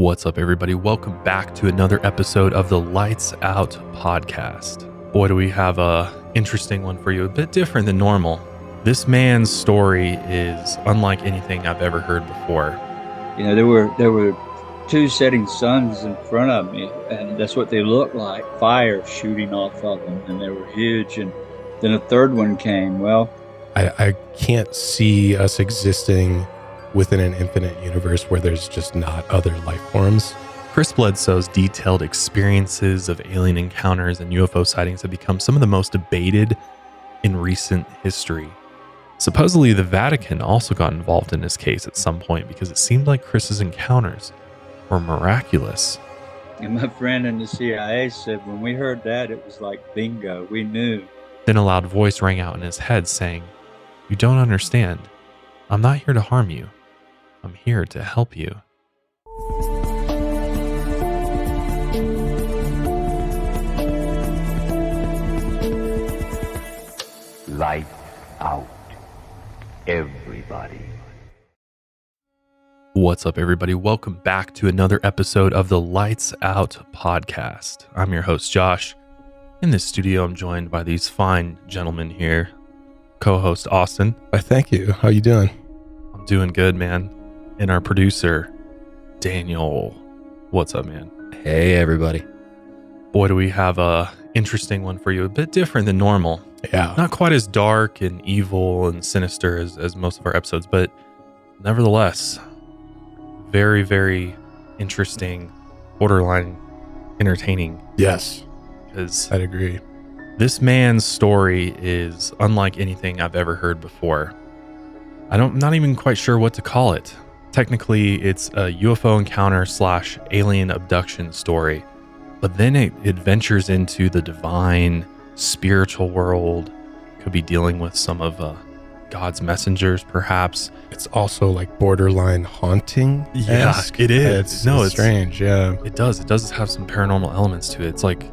What's up, everybody? Welcome back to another episode of the Lights Out podcast. Boy, do we have a interesting one for you, a bit different than normal. This man's story is unlike anything I've ever heard before. You know, there were two setting suns in front of me, and that's what they looked like, fire shooting off of them, and they were huge. And then a third one came. Well, I can't see us existing within an infinite universe where there's just not other life forms. Chris Bledsoe's detailed experiences of alien encounters and UFO sightings have become some of the most debated in recent history. Supposedly, the Vatican also got involved in this case at some point because it seemed like Chris's encounters were miraculous. and my friend in the CIA said when we heard that, it was like bingo. We knew. Then a loud voice rang out in his head saying, "You don't understand. I'm not here to harm you. I'm here to help you." Light out, everybody. What's up, everybody? Welcome back to another episode of the Lights Out podcast. I'm your host, Josh. In this studio, I'm joined by these fine gentlemen here. Co-host Austin. Thank you. How you doing? I'm doing good, man. And our producer, Daniel. What's up, man? Hey, everybody. Boy, do we have a interesting one for you, a bit different than normal. Yeah. Not quite as dark and evil and sinister as most of our episodes, but nevertheless, very, very interesting, borderline entertaining. Yes, Because I'd agree. this man's story is unlike anything I've ever heard before. I'm not even quite sure what to call it. Technically, it's a UFO encounter / alien abduction story, but then it ventures into the divine, spiritual world. Could be dealing with some of God's messengers, perhaps. It's also like borderline haunting. Yeah, it is. It's strange. Yeah. It does have some paranormal elements to it. It's like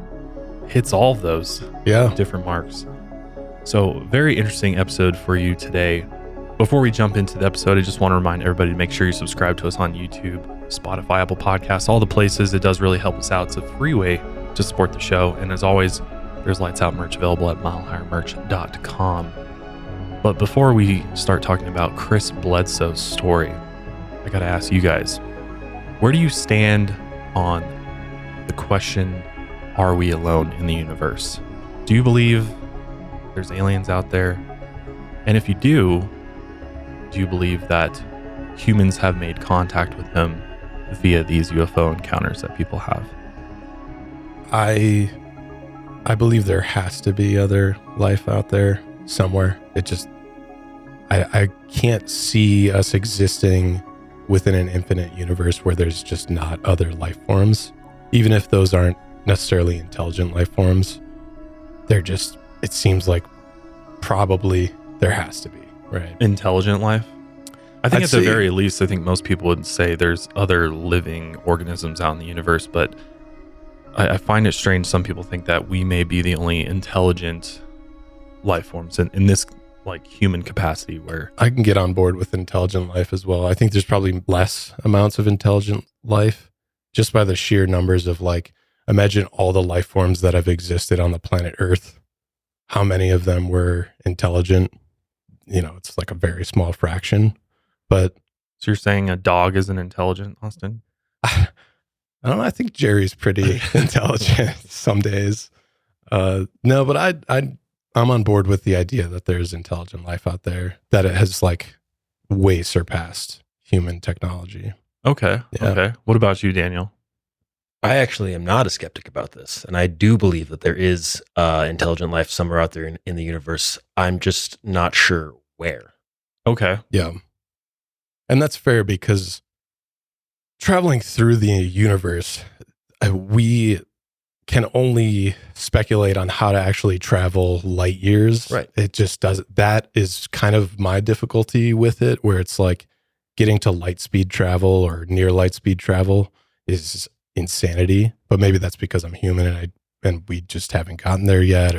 hits all of those Yeah. different marks. So, very interesting episode for you today. Before we jump into the episode, I just want to remind everybody to make sure you subscribe to us on YouTube, Spotify, Apple Podcasts, all the places. It does really help us out. It's a free way to support the show. And as always, there's Lights Out merch available at milehighermerch.com. But before we start talking about Chris Bledsoe's story, I got to ask you guys, where do you stand on the question, are we alone in the universe? Do you believe there's aliens out there? And if you do you believe that humans have made contact with them via these UFO encounters that people have? I believe there has to be other life out there somewhere. It just, I can't see us existing within an infinite universe where there's just not other life forms. Even if those aren't necessarily intelligent life forms, they're just, it seems like probably there has to be. Right. Intelligent life? I think I'd at the say- very least, I think most people would say there's other living organisms out in the universe, but I find it strange. Some people think that we may be the only intelligent life forms in this like human capacity where I can get on board with intelligent life as well. I think there's probably less amounts of intelligent life just by the sheer numbers of like, imagine all the life forms that have existed on the planet Earth. How many of them were intelligent? You know, it's like a very small fraction, but so you're saying a dog isn't intelligent, Austin? I don't know. I think Jerry's pretty intelligent some days. No, but I'm on board with the idea that there's intelligent life out there, that it has like way surpassed human technology. Okay. Yeah. Okay. What about you, Daniel? I actually am not a skeptic about this, and I do believe that there is intelligent life somewhere out there in the universe. I'm just not sure where. Okay. Yeah. And that's fair because traveling through the universe, we can only speculate on how to actually travel light years. Right. It just does. That is kind of my difficulty with it, where it's like getting to light speed travel or near light speed travel is insanity. But maybe that's because I'm human and we just haven't gotten there yet.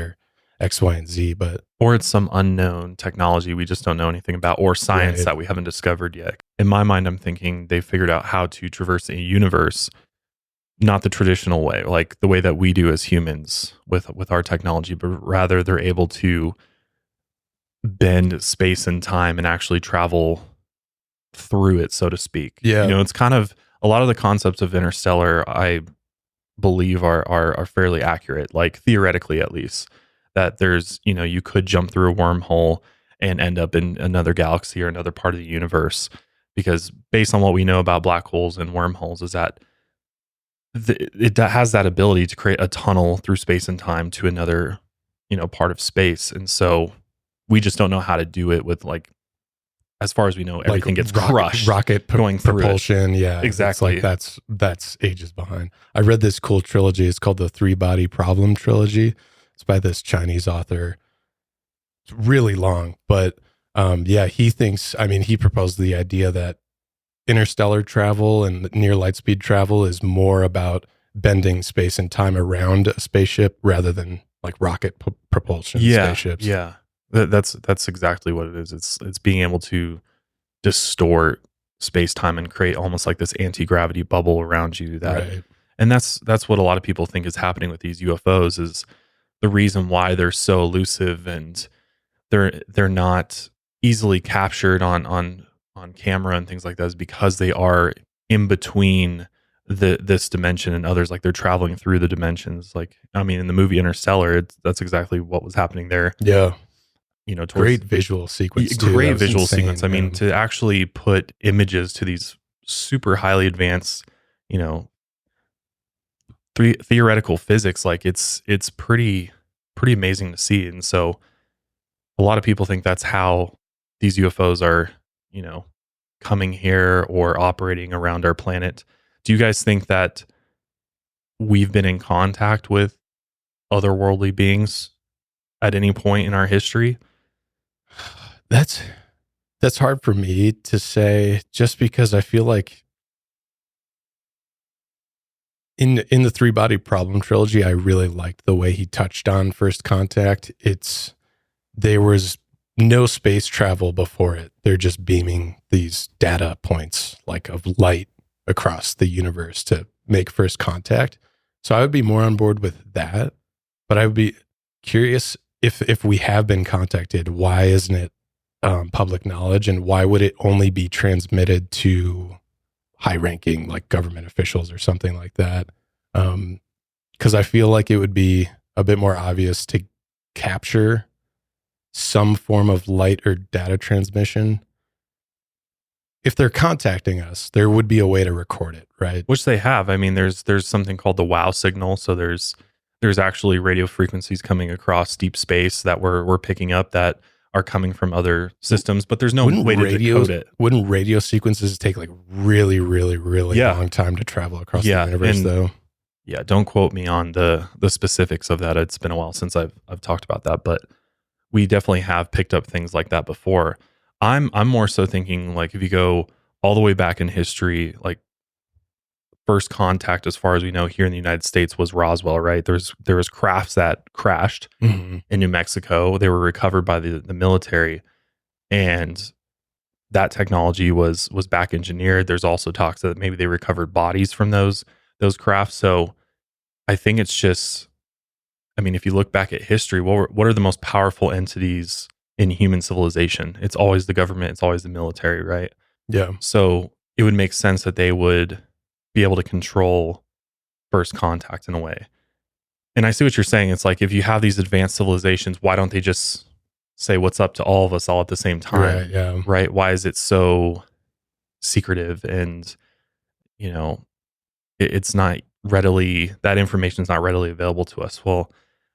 X, Y, and Z, but or it's some unknown technology we just don't know anything about, or science Right. that we haven't discovered yet. In my mind, I'm thinking they figured out how to traverse a universe, not the traditional way, like the way that we do as humans with our technology, but rather they're able to bend space and time and actually travel through it, so to speak. Yeah. You know, it's kind of a lot of the concepts of Interstellar, I believe are fairly accurate, like theoretically at least, that there's, you know, you could jump through a wormhole and end up in another galaxy or another part of the universe, because based on what we know about black holes and wormholes is that it has that ability to create a tunnel through space and time to another, you know, part of space. And so we just don't know how to do it with, like, as far as we know, everything gets crushed. Rocket going through it. propulsion. Yeah, Exactly. It's like that's ages behind. I read this cool trilogy. It's called the Three Body Problem Trilogy. It's by this Chinese author. It's really long, but yeah, he thinks. I mean, he proposed the idea that interstellar travel and near light speed travel is more about bending space and time around a spaceship rather than like rocket propulsion spaceships. Yeah. That's exactly what it is. It's being able to distort space time and create almost like this anti-gravity bubble around you. Right. And that's what a lot of people think is happening with these UFOs, is the reason why they're so elusive and they're not easily captured on camera and things like that, is because they are in between this dimension and others. Like, they're traveling through the dimensions. Like, I mean, in the movie Interstellar, that's exactly what was happening there. Yeah. You know, great visual sequence too. Great visual sequence. I mean, to actually put images to these super highly advanced, you know, theoretical physics, like it's pretty amazing to see. And so a lot of people think that's how these UFOs are, you know, coming here or operating around our planet. Do you guys think that we've been in contact with otherworldly beings at any point in our history? That's hard for me to say, just because I feel like in the Three Body Problem trilogy, I really liked the way he touched on first contact. There was no space travel before it. They're just beaming these data points like of light across the universe to make first contact. So I would be more on board with that, but I would be curious if we have been contacted, why isn't it public knowledge, and why would it only be transmitted to high-ranking like government officials or something like that? Because I feel like it would be a bit more obvious to capture some form of light or data transmission. If they're contacting us, there would be a way to record it, right? Which they have. I mean, there's something called the WOW signal. So there's actually radio frequencies coming across deep space that we're picking up that are coming from other systems, but there's no way to decode it. Wouldn't radio sequences take like really, really, really long time to travel across the universe, though? Yeah, don't quote me on the specifics of that. It's been a while since I've talked about that, but we definitely have picked up things like that before. I'm more so thinking, like, if you go all the way back in history, like first contact, as far as we know, here in the United States was Roswell, right? There was crafts that crashed in New Mexico. They were recovered by the military, and that technology was back engineered. There's also talks that maybe they recovered bodies from those crafts. So I think it's just, I mean, if you look back at history, what are the most powerful entities in human civilization? It's always the government. It's always the military, right? Yeah. So it would make sense that they would be able to control first contact in a way. And I see what you're saying. It's like, if you have these advanced civilizations, why don't they just say what's up to all of us all at the same time? Right. Yeah. Right? Why is it so secretive? And, you know, it's not readily, that information is not readily available to us. Well,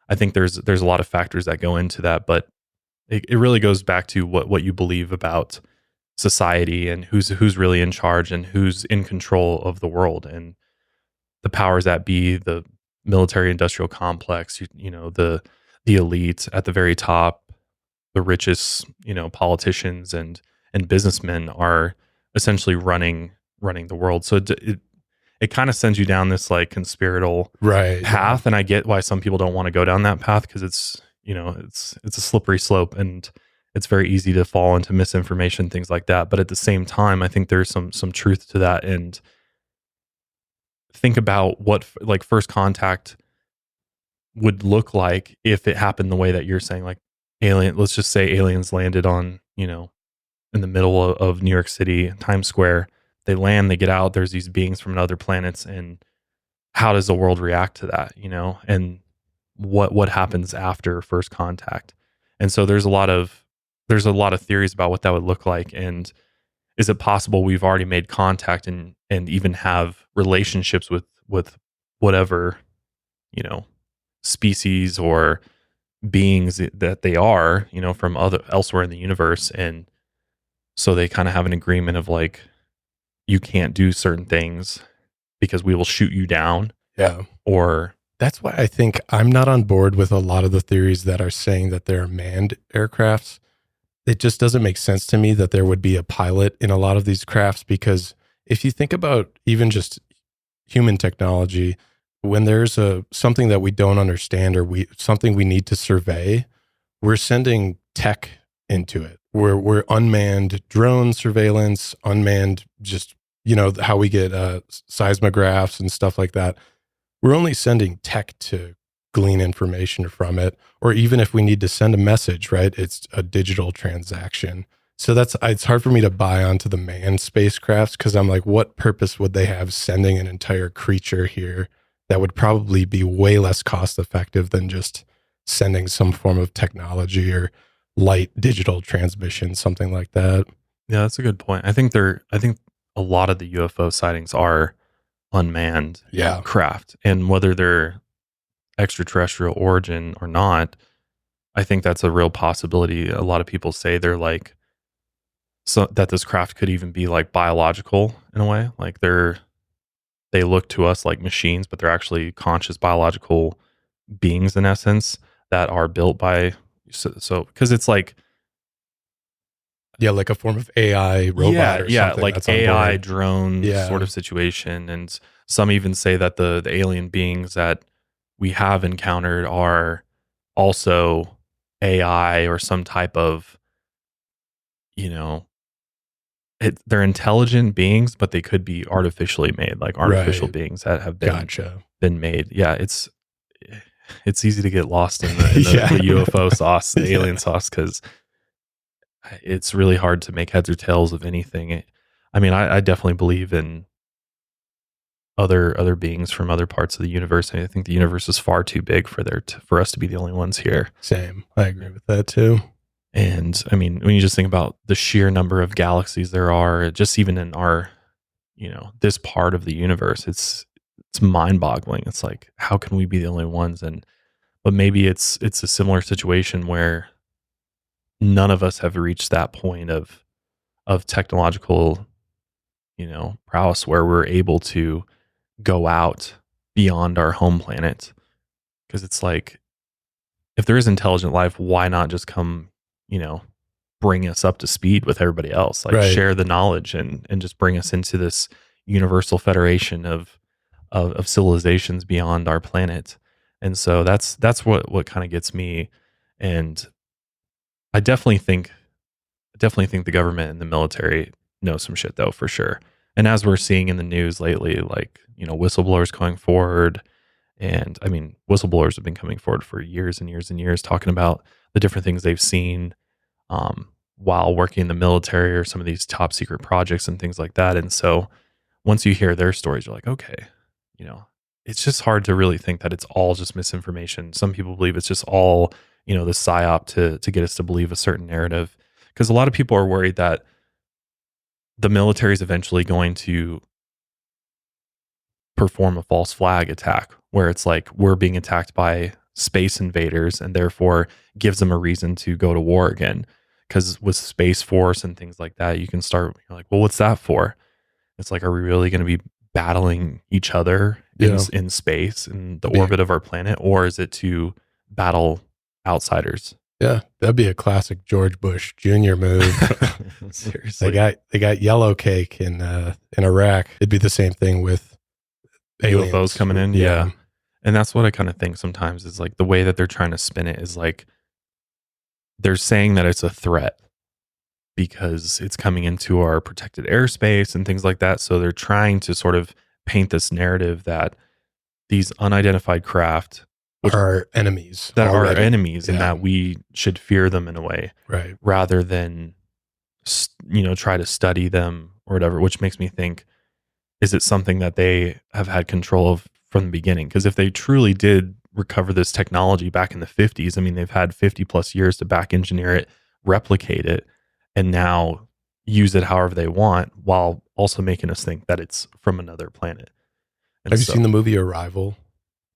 I think there's a lot of factors that go into that, but it really goes back to what you believe about society and who's really in charge and who's in control of the world. And the powers that be, the military industrial complex, you know, the elite at the very top, the richest, you know, politicians and businessmen are essentially running the world. So it kind of sends you down this like conspiratorial path. And I get why some people don't want to go down that path, because it's, it's a slippery slope, and it's very easy to fall into misinformation, things like that. But at the same time, I think there's some truth to that. And think about what like first contact would look like if it happened the way that you're saying, like let's just say aliens landed on, in the middle of New York City, Times Square. They land, they get out, there's these beings from other planets, and how does the world react to that, and what happens after first contact? And so there's a lot of theories about what that would look like. And is it possible we've already made contact and even have relationships with whatever, species or beings that they are, from elsewhere in the universe? And so they kind of have an agreement of like, you can't do certain things because we will shoot you down. Yeah. Or that's why I think I'm not on board with a lot of the theories that are saying that they're manned aircrafts. It just doesn't make sense to me that there would be a pilot in a lot of these crafts, because if you think about even just human technology, when there's something that we don't understand or something we need to survey, we're sending tech into it. We're unmanned drone surveillance, unmanned just, how we get seismographs and stuff like that. We're only sending tech to glean information from it, or even if we need to send a message, right? It's a digital transaction. So it's hard for me to buy onto the manned spacecrafts, because I'm like, what purpose would they have sending an entire creature here that would probably be way less cost effective than just sending some form of technology or light digital transmission, something like that. Yeah, that's a good point. I think a lot of the UFO sightings are unmanned craft, and whether they're extraterrestrial origin or not, I think that's a real possibility. A lot of people say they're like, so that this craft could even be like biological in a way, like they look to us like machines, but they're actually conscious biological beings in essence that are built by so because it's like like a form of AI robot or something, like AI drone sort of situation. And some even say that the alien beings that we have encountered are also AI or some type of, they're intelligent beings, but they could be artificially made, like artificial beings that have been made. Yeah, it's easy to get lost in the UFO sauce, the alien sauce, because it's really hard to make heads or tails of anything. I definitely believe in other beings from other parts of the universe. I think the universe is far too big for us to be the only ones here. Same. I agree with that too. And when you just think about the sheer number of galaxies there are, just even in our, this part of the universe, it's mind-boggling. It's like, how can we be the only ones? But maybe it's a similar situation where none of us have reached that point of technological, prowess where we're able to go out beyond our home planet. Because it's like, if there is intelligent life, why not just come, bring us up to speed with everybody else, like share the knowledge and just bring us into this universal federation of civilizations beyond our planet. And so that's what kind of gets me. And I definitely think the government and the military know some shit though, for sure. And as we're seeing in the news lately, like, whistleblowers going forward, and whistleblowers have been coming forward for years and years and years, talking about the different things they've seen while working in the military or some of these top secret projects and things like that. And so once you hear their stories, you're like, okay, it's just hard to really think that it's all just misinformation. Some people believe it's just all, the psyop to get us to believe a certain narrative. Because a lot of people are worried that the military is eventually going to perform a false flag attack, where it's like we're being attacked by space invaders, and therefore gives them a reason to go to war again. Because with Space Force and things like that, you can start, you're like, well, what's that for? It's like, are we really going to be battling each other in space, in the orbit of our planet? Or is it to battle outsiders? Yeah, that'd be a classic George Bush Jr. move. Seriously. They got yellow cake in Iraq. It'd be the same thing with UFOs coming in. Yeah. And that's what I kind of think sometimes is like the way that they're trying to spin it is like they're saying that it's a threat because it's coming into our protected airspace and things like that. So they're trying to sort of paint this narrative that these unidentified craft Are enemies. that already. are enemies and Yeah. that we should fear them in a way Right. rather than, try to study them or whatever, which makes me think, is it something that they have had control of from the beginning? Because if they truly did recover this technology back in the 50s, I mean, they've had 50 plus years to back engineer it, replicate it, and now use it however they want while also making us think that it's from another planet. And Have you seen the movie Arrival?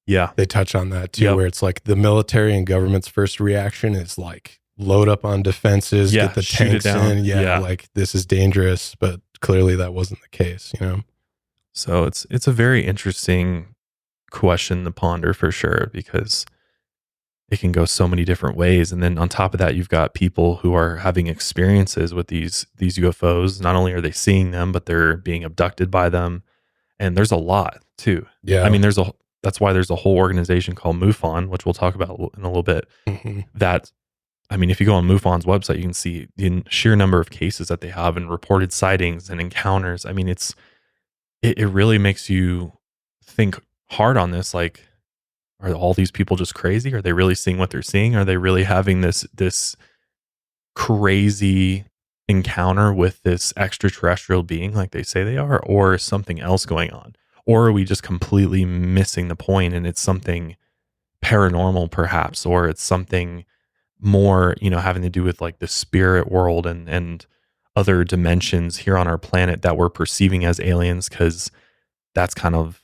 Yeah. They touch on that too, Yep. where it's like the military and government's first reaction is like load up on defenses, Yeah, get the shoot it tanks down. in. Yeah. Like this is dangerous, but clearly that wasn't the case, you know? So it's a very interesting question to ponder for sure, because it can go so many different ways. And then on top of that, you've got people who are having experiences with these UFOs. Not only are they seeing them, but they're being abducted by them. And there's a lot too. Yeah. I mean, that's why there's a whole organization called Mufon, which we'll talk about in a little bit. Mhm. That, I mean, if you go on Mufon's website, you can see the sheer number of cases that they have and reported sightings and encounters. I mean, it really makes you think hard on this. Like, are all these people just crazy? Are they really seeing what they're seeing? Are they really having this crazy encounter with this extraterrestrial being like they say they are, or something else going on? Or are we just completely missing the point and it's something paranormal perhaps, or it's something more, having to do with like the spirit world and other dimensions here on our planet that we're perceiving as aliens, because that's kind of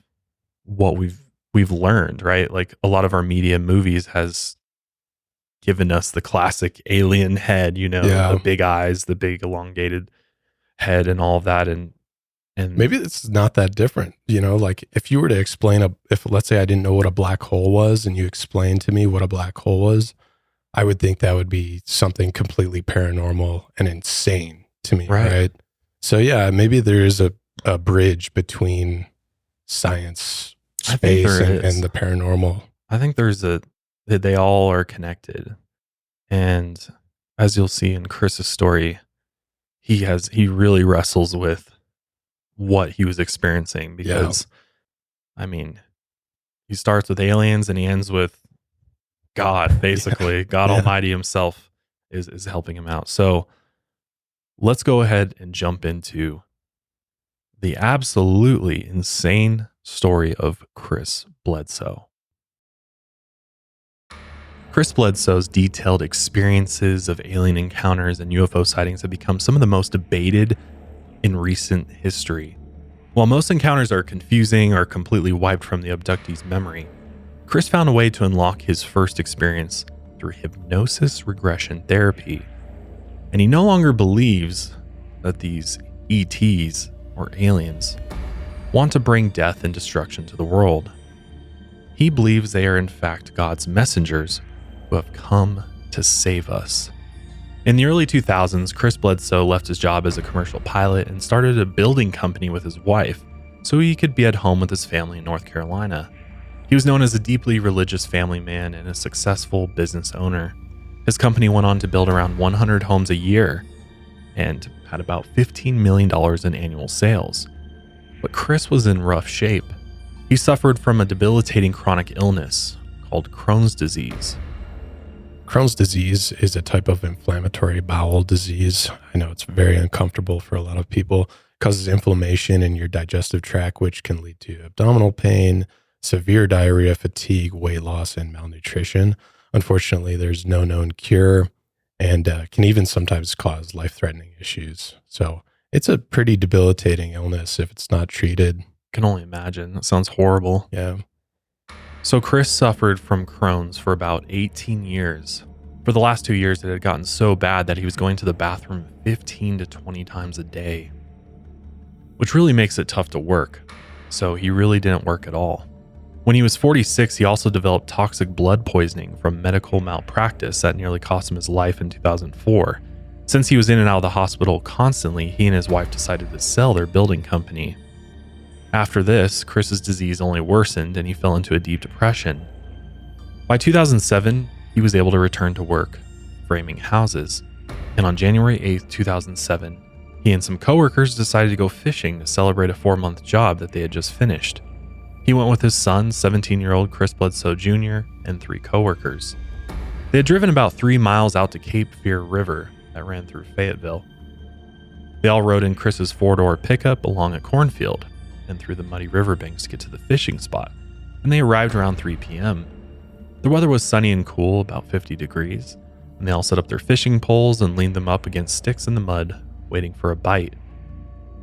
what we've learned, right? Like a lot of our media movies has given us the classic alien head, Yeah. the big eyes, the big elongated head and all of that. And Maybe it's not that different, like if you were to explain if let's say I didn't know what a black hole was and you explained to me what a black hole was, I would think that would be something completely paranormal and insane to me. Right. So yeah, maybe there is a bridge between science, space, and the paranormal. I think that they all are connected. And as you'll see in Chris's story, he really wrestles with what he was experiencing, because I mean, he starts with aliens and he ends with God, basically. God Almighty himself is helping him out. So let's go ahead and jump into the absolutely insane story of Chris Bledsoe. Chris Bledsoe's detailed experiences of alien encounters and UFO sightings have become some of the most debated in recent history. While most encounters are confusing or completely wiped from the abductee's memory, Chris found a way to unlock his first experience through hypnosis regression therapy. And he no longer believes that these ETs, or aliens, want to bring death and destruction to the world. He believes they are in fact God's messengers who have come to save us. In the early 2000s, Chris Bledsoe left his job as a commercial pilot and started a building company with his wife so he could be at home with his family in North Carolina. He was known as a deeply religious family man and a successful business owner. His company went on to build around 100 homes a year and had about $15 million in annual sales. But Chris was in rough shape. He suffered from a debilitating chronic illness called Crohn's disease. Crohn's disease is a type of inflammatory bowel disease. I know it's very uncomfortable for a lot of people. It causes inflammation in your digestive tract, which can lead to abdominal pain, severe diarrhea, fatigue, weight loss, and malnutrition. Unfortunately, there's no known cure and can even sometimes cause life-threatening issues. So it's a pretty debilitating illness if it's not treated. Can only imagine. That sounds horrible. Yeah. So Chris suffered from Crohn's for about 18 years. For the last 2 years, it had gotten so bad that he was going to the bathroom 15 to 20 times a day, which really makes it tough to work. So he really didn't work at all. When he was 46, he also developed toxic blood poisoning from medical malpractice that nearly cost him his life in 2004. Since he was in and out of the hospital constantly, he and his wife decided to sell their building company. After this, Chris's disease only worsened and he fell into a deep depression. By 2007, he was able to return to work framing houses. And on January 8th, 2007, he and some coworkers decided to go fishing to celebrate a 4-month job that they had just finished. He went with his son, 17-year-old Chris Bledsoe Jr., and 3 coworkers. They had driven about 3 miles out to Cape Fear River that ran through Fayetteville. They all rode in Chris's 4-door pickup along a cornfield and through the muddy riverbanks to get to the fishing spot, and they arrived around 3 p.m. The weather was sunny and cool, about 50 degrees, and they all set up their fishing poles and leaned them up against sticks in the mud, waiting for a bite.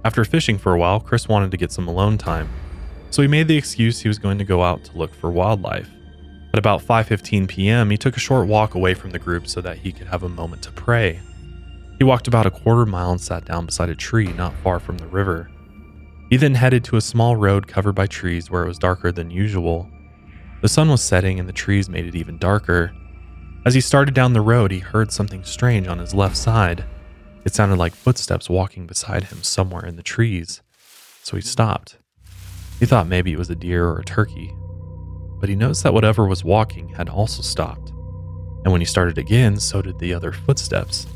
After fishing for a while, Chris wanted to get some alone time, so he made the excuse he was going to go out to look for wildlife. At about 5:15 p.m., he took a short walk away from the group so that he could have a moment to pray. He walked about a quarter mile and sat down beside a tree not far from the river. He then headed to a small road covered by trees where it was darker than usual. The sun was setting and the trees made it even darker. As he started down the road, he heard something strange on his left side. It sounded like footsteps walking beside him somewhere in the trees. So he stopped. He thought maybe it was a deer or a turkey. But he noticed that whatever was walking had also stopped. And when he started again, so did the other footsteps,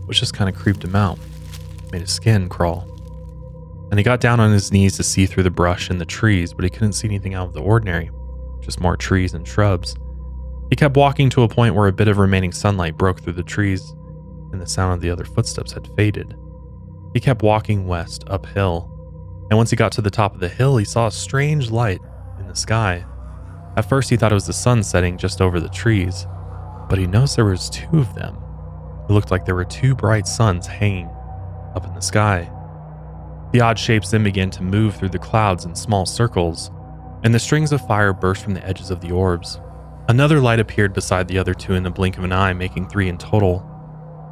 which just kind of creeped him out, made his skin crawl. And he got down on his knees to see through the brush and the trees, but he couldn't see anything out of the ordinary, just more trees and shrubs. He kept walking to a point where a bit of remaining sunlight broke through the trees, and the sound of the other footsteps had faded. He kept walking west, uphill, and once he got to the top of the hill, he saw a strange light in the sky. At first, he thought it was the sun setting just over the trees, but he noticed there was 2 of them. It looked like there were 2 bright suns hanging up in the sky. The odd shapes then began to move through the clouds in small circles, and the strings of fire burst from the edges of the orbs. Another light appeared beside the other 2 in the blink of an eye, making 3 in total.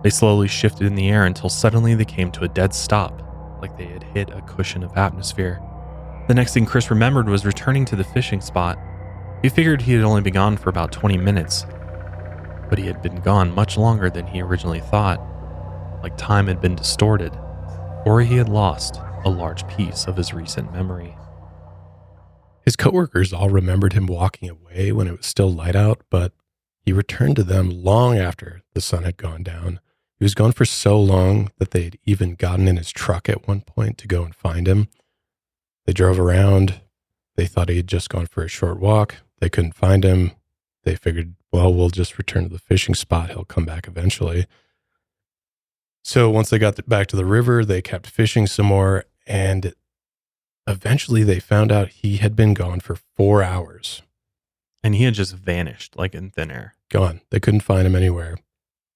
They slowly shifted in the air until suddenly they came to a dead stop, like they had hit a cushion of atmosphere. The next thing Chris remembered was returning to the fishing spot. He figured he had only been gone for about 20 minutes, but he had been gone much longer than he originally thought, like time had been distorted, or he had lost a large piece of his recent memory. His coworkers all remembered him walking away when it was still light out, but he returned to them long after the sun had gone down. He was gone for so long that they had even gotten in his truck at one point to go and find him. They drove around. They thought he had just gone for a short walk. They couldn't find him. They figured, well, we'll just return to the fishing spot. He'll come back eventually. So once they got back to the river, they kept fishing some more, and eventually they found out he had been gone for 4 hours. And he had just vanished, like in thin air. Gone. They couldn't find him anywhere.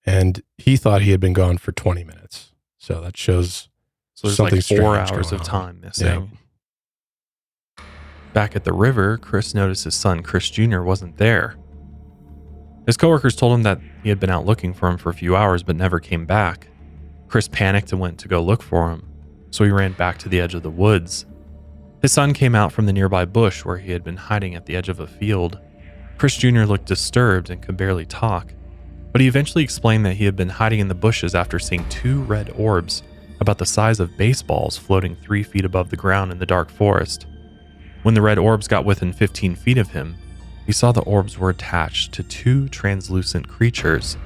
And he thought he had been gone for 20 minutes. So that shows So there's something like 4 strange hours going of on. time missing. Back at the river, Chris noticed his son, Chris Jr., wasn't there. His coworkers told him that he had been out looking for him for a few hours but never came back. Chris panicked and went to go look for him, so he ran back to the edge of the woods. His son came out from the nearby bush where he had been hiding at the edge of a field. Chris Jr. looked disturbed and could barely talk, but he eventually explained that he had been hiding in the bushes after seeing 2 red orbs about the size of baseballs floating 3 feet above the ground in the dark forest. When the red orbs got within 15 feet of him, he saw the orbs were attached to 2 translucent creatures.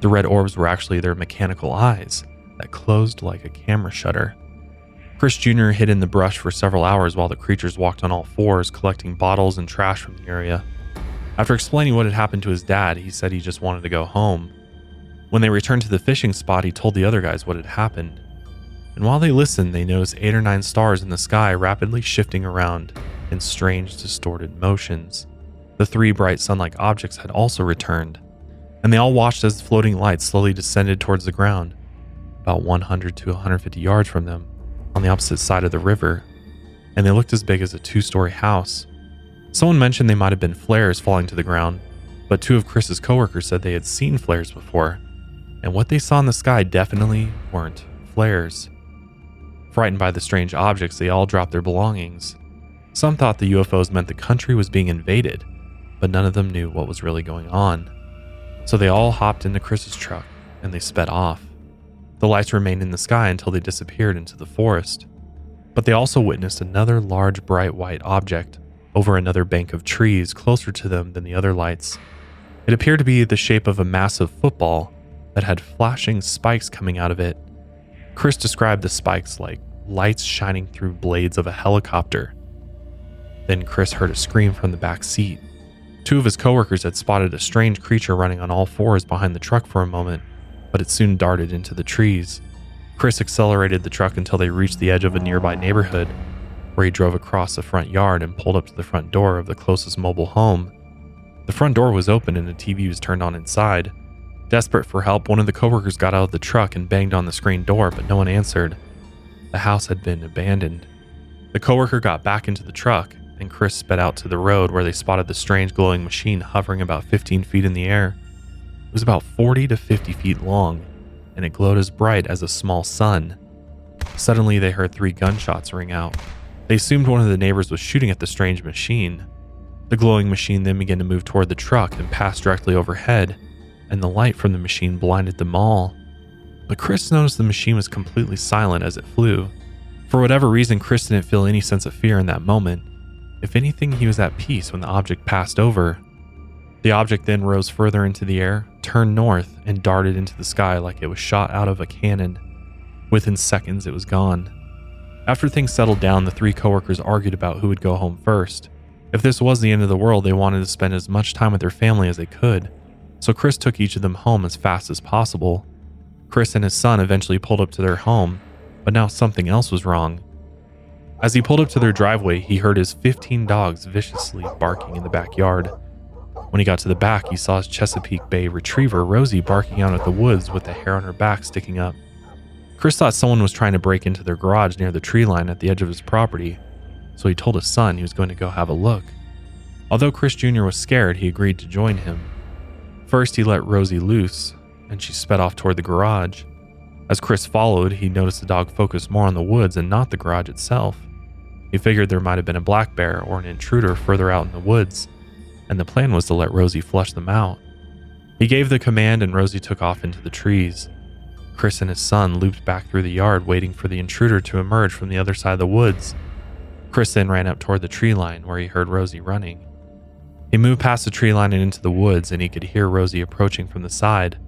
The red orbs were actually their mechanical eyes that closed like a camera shutter. Chris Jr. hid in the brush for several hours while the creatures walked on all 4s, collecting bottles and trash from the area. After explaining what had happened to his dad, he said he just wanted to go home. When they returned to the fishing spot, he told the other guys what had happened. And while they listened, they noticed 8 or 9 stars in the sky rapidly shifting around in strange, distorted motions. The 3 bright sun-like objects had also returned, and they all watched as the floating lights slowly descended towards the ground, about 100 to 150 yards from them, on the opposite side of the river, and they looked as big as a 2-story house. Someone mentioned they might have been flares falling to the ground, but 2 of Chris's coworkers said they had seen flares before, and what they saw in the sky definitely weren't flares. Frightened by the strange objects, they all dropped their belongings. Some thought the UFOs meant the country was being invaded, but none of them knew what was really going on. So they all hopped into Chris's truck, and they sped off. The lights remained in the sky until they disappeared into the forest. But they also witnessed another large bright white object over another bank of trees closer to them than the other lights. It appeared to be the shape of a massive football that had flashing spikes coming out of it. Chris described the spikes like lights shining through blades of a helicopter. Then Chris heard a scream from the back seat. Two of his coworkers had spotted a strange creature running on all fours behind the truck for a moment, but it soon darted into the trees. Chris accelerated the truck until they reached the edge of a nearby neighborhood, where he drove across the front yard and pulled up to the front door of the closest mobile home. The front door was open and a TV was turned on inside. Desperate for help, one of the coworkers got out of the truck and banged on the screen door, but no one answered. The house had been abandoned. The coworker got back into the truck, and Chris sped out to the road where they spotted the strange glowing machine hovering about 15 feet in the air. It was about 40 to 50 feet long, and it glowed as bright as a small sun. Suddenly, they heard 3 gunshots ring out. They assumed one of the neighbors was shooting at the strange machine. The glowing machine then began to move toward the truck and passed directly overhead, and the light from the machine blinded them all. But Chris noticed the machine was completely silent as it flew. For whatever reason, Chris didn't feel any sense of fear in that moment. If anything, he was at peace when the object passed over. The object then rose further into the air, turned north, and darted into the sky like it was shot out of a cannon. Within seconds, it was gone. After things settled down, the 3 coworkers argued about who would go home first. If this was the end of the world, they wanted to spend as much time with their family as they could, so Chris took each of them home as fast as possible. Chris and his son eventually pulled up to their home, but now something else was wrong. As he pulled up to their driveway, he heard his 15 dogs viciously barking in the backyard. When he got to the back, he saw his Chesapeake Bay retriever, Rosie, barking out at the woods with the hair on her back sticking up. Chris thought someone was trying to break into their garage near the tree line at the edge of his property, so he told his son he was going to go have a look. Although Chris Jr. was scared, he agreed to join him. First, he let Rosie loose, and she sped off toward the garage. As Chris followed, he noticed the dog focused more on the woods and not the garage itself. He figured there might have been a black bear or an intruder further out in the woods, and the plan was to let Rosie flush them out. He gave the command and Rosie took off into the trees. Chris and his son looped back through the yard waiting for the intruder to emerge from the other side of the woods. Chris then ran up toward the tree line where he heard Rosie running. He moved past the tree line and into the woods, and he could hear Rosie approaching from the side.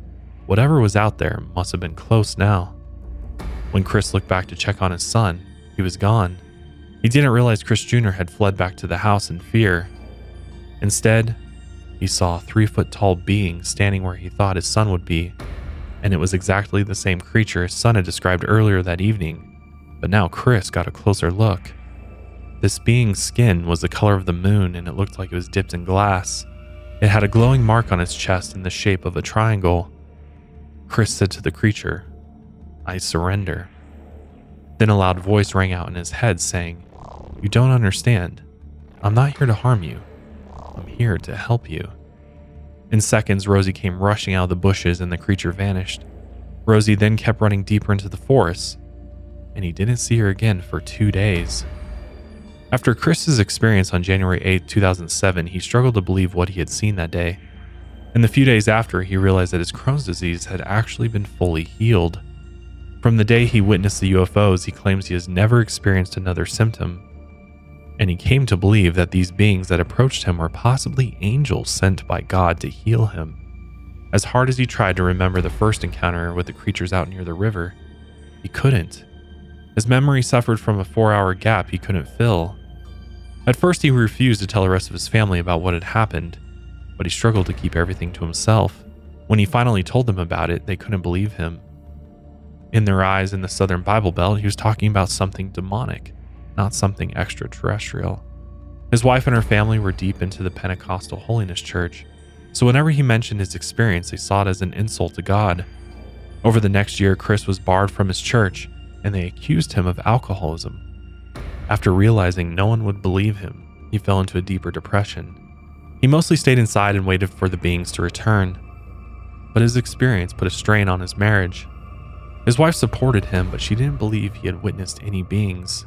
Whatever was out there must have been close now. When Chris looked back to check on his son, he was gone. He didn't realize Chris Jr. had fled back to the house in fear. Instead, he saw a 3-foot-tall being standing where he thought his son would be, and it was exactly the same creature his son had described earlier that evening. But now Chris got a closer look. This being's skin was the color of the moon, and it looked like it was dipped in glass. It had a glowing mark on its chest in the shape of a triangle. Chris said to the creature, "I surrender." Then a loud voice rang out in his head saying, "You don't understand. I'm not here to harm you. I'm here to help you." In seconds, Rosie came rushing out of the bushes and the creature vanished. Rosie then kept running deeper into the forest, and he didn't see her again for 2 days. After Chris's experience on January 8, 2007, he struggled to believe what he had seen that day. And the few days after, he realized that his Crohn's disease had actually been fully healed. From the day he witnessed the UFOs, he claims he has never experienced another symptom. And he came to believe that these beings that approached him were possibly angels sent by God to heal him. As hard as he tried to remember the first encounter with the creatures out near the river, he couldn't. His memory suffered from a 4-hour gap he couldn't fill. At first, he refused to tell the rest of his family about what had happened, but he struggled to keep everything to himself. When he finally told them about it, they couldn't believe him. In their eyes in the Southern Bible Belt, he was talking about something demonic, not something extraterrestrial. His wife and her family were deep into the Pentecostal Holiness Church, so whenever he mentioned his experience, they saw it as an insult to God. Over the next year, Chris was barred from his church, and they accused him of alcoholism. After realizing no one would believe him, he fell into a deeper depression. He mostly stayed inside and waited for the beings to return, but his experience put a strain on his marriage. His wife supported him, but she didn't believe he had witnessed any beings.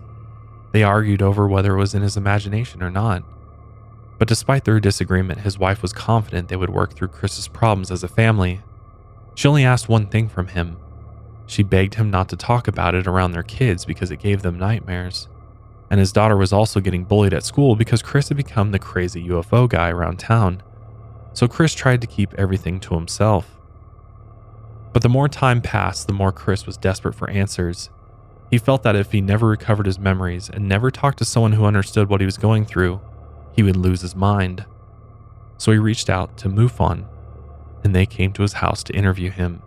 They argued over whether it was in his imagination or not. But despite their disagreement, his wife was confident they would work through Chris's problems as a family. She only asked one thing from him. She begged him not to talk about it around their kids because it gave them nightmares. And his daughter was also getting bullied at school because Chris had become the crazy UFO guy around town. So Chris tried to keep everything to himself. But the more time passed, the more Chris was desperate for answers. He felt that if he never recovered his memories and never talked to someone who understood what he was going through, he would lose his mind. So he reached out to Mufon, and they came to his house to interview him.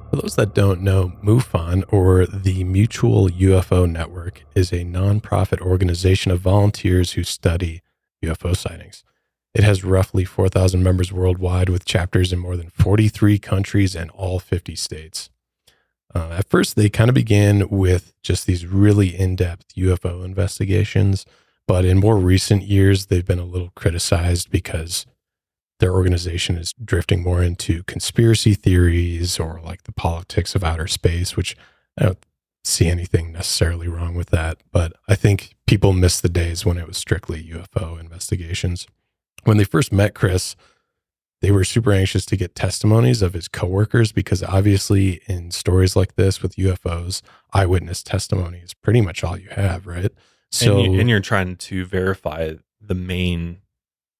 For those that don't know, Mufon, or the Mutual UFO Network, is a nonprofit organization of volunteers who study UFO sightings. It has roughly 4,000 members worldwide, with chapters in more than 43 countries and all 50 states. At first, they kind of began with just these really in-depth UFO investigations, but in more recent years, they've been a little criticized because their organization is drifting more into conspiracy theories or like the politics of outer space, which I don't see anything necessarily wrong with that. But I think people miss the days when it was strictly UFO investigations. When they first met Chris, they were super anxious to get testimonies of his coworkers, because obviously in stories like this with UFOs, eyewitness testimony is pretty much all you have, right? So, and you're trying to verify the main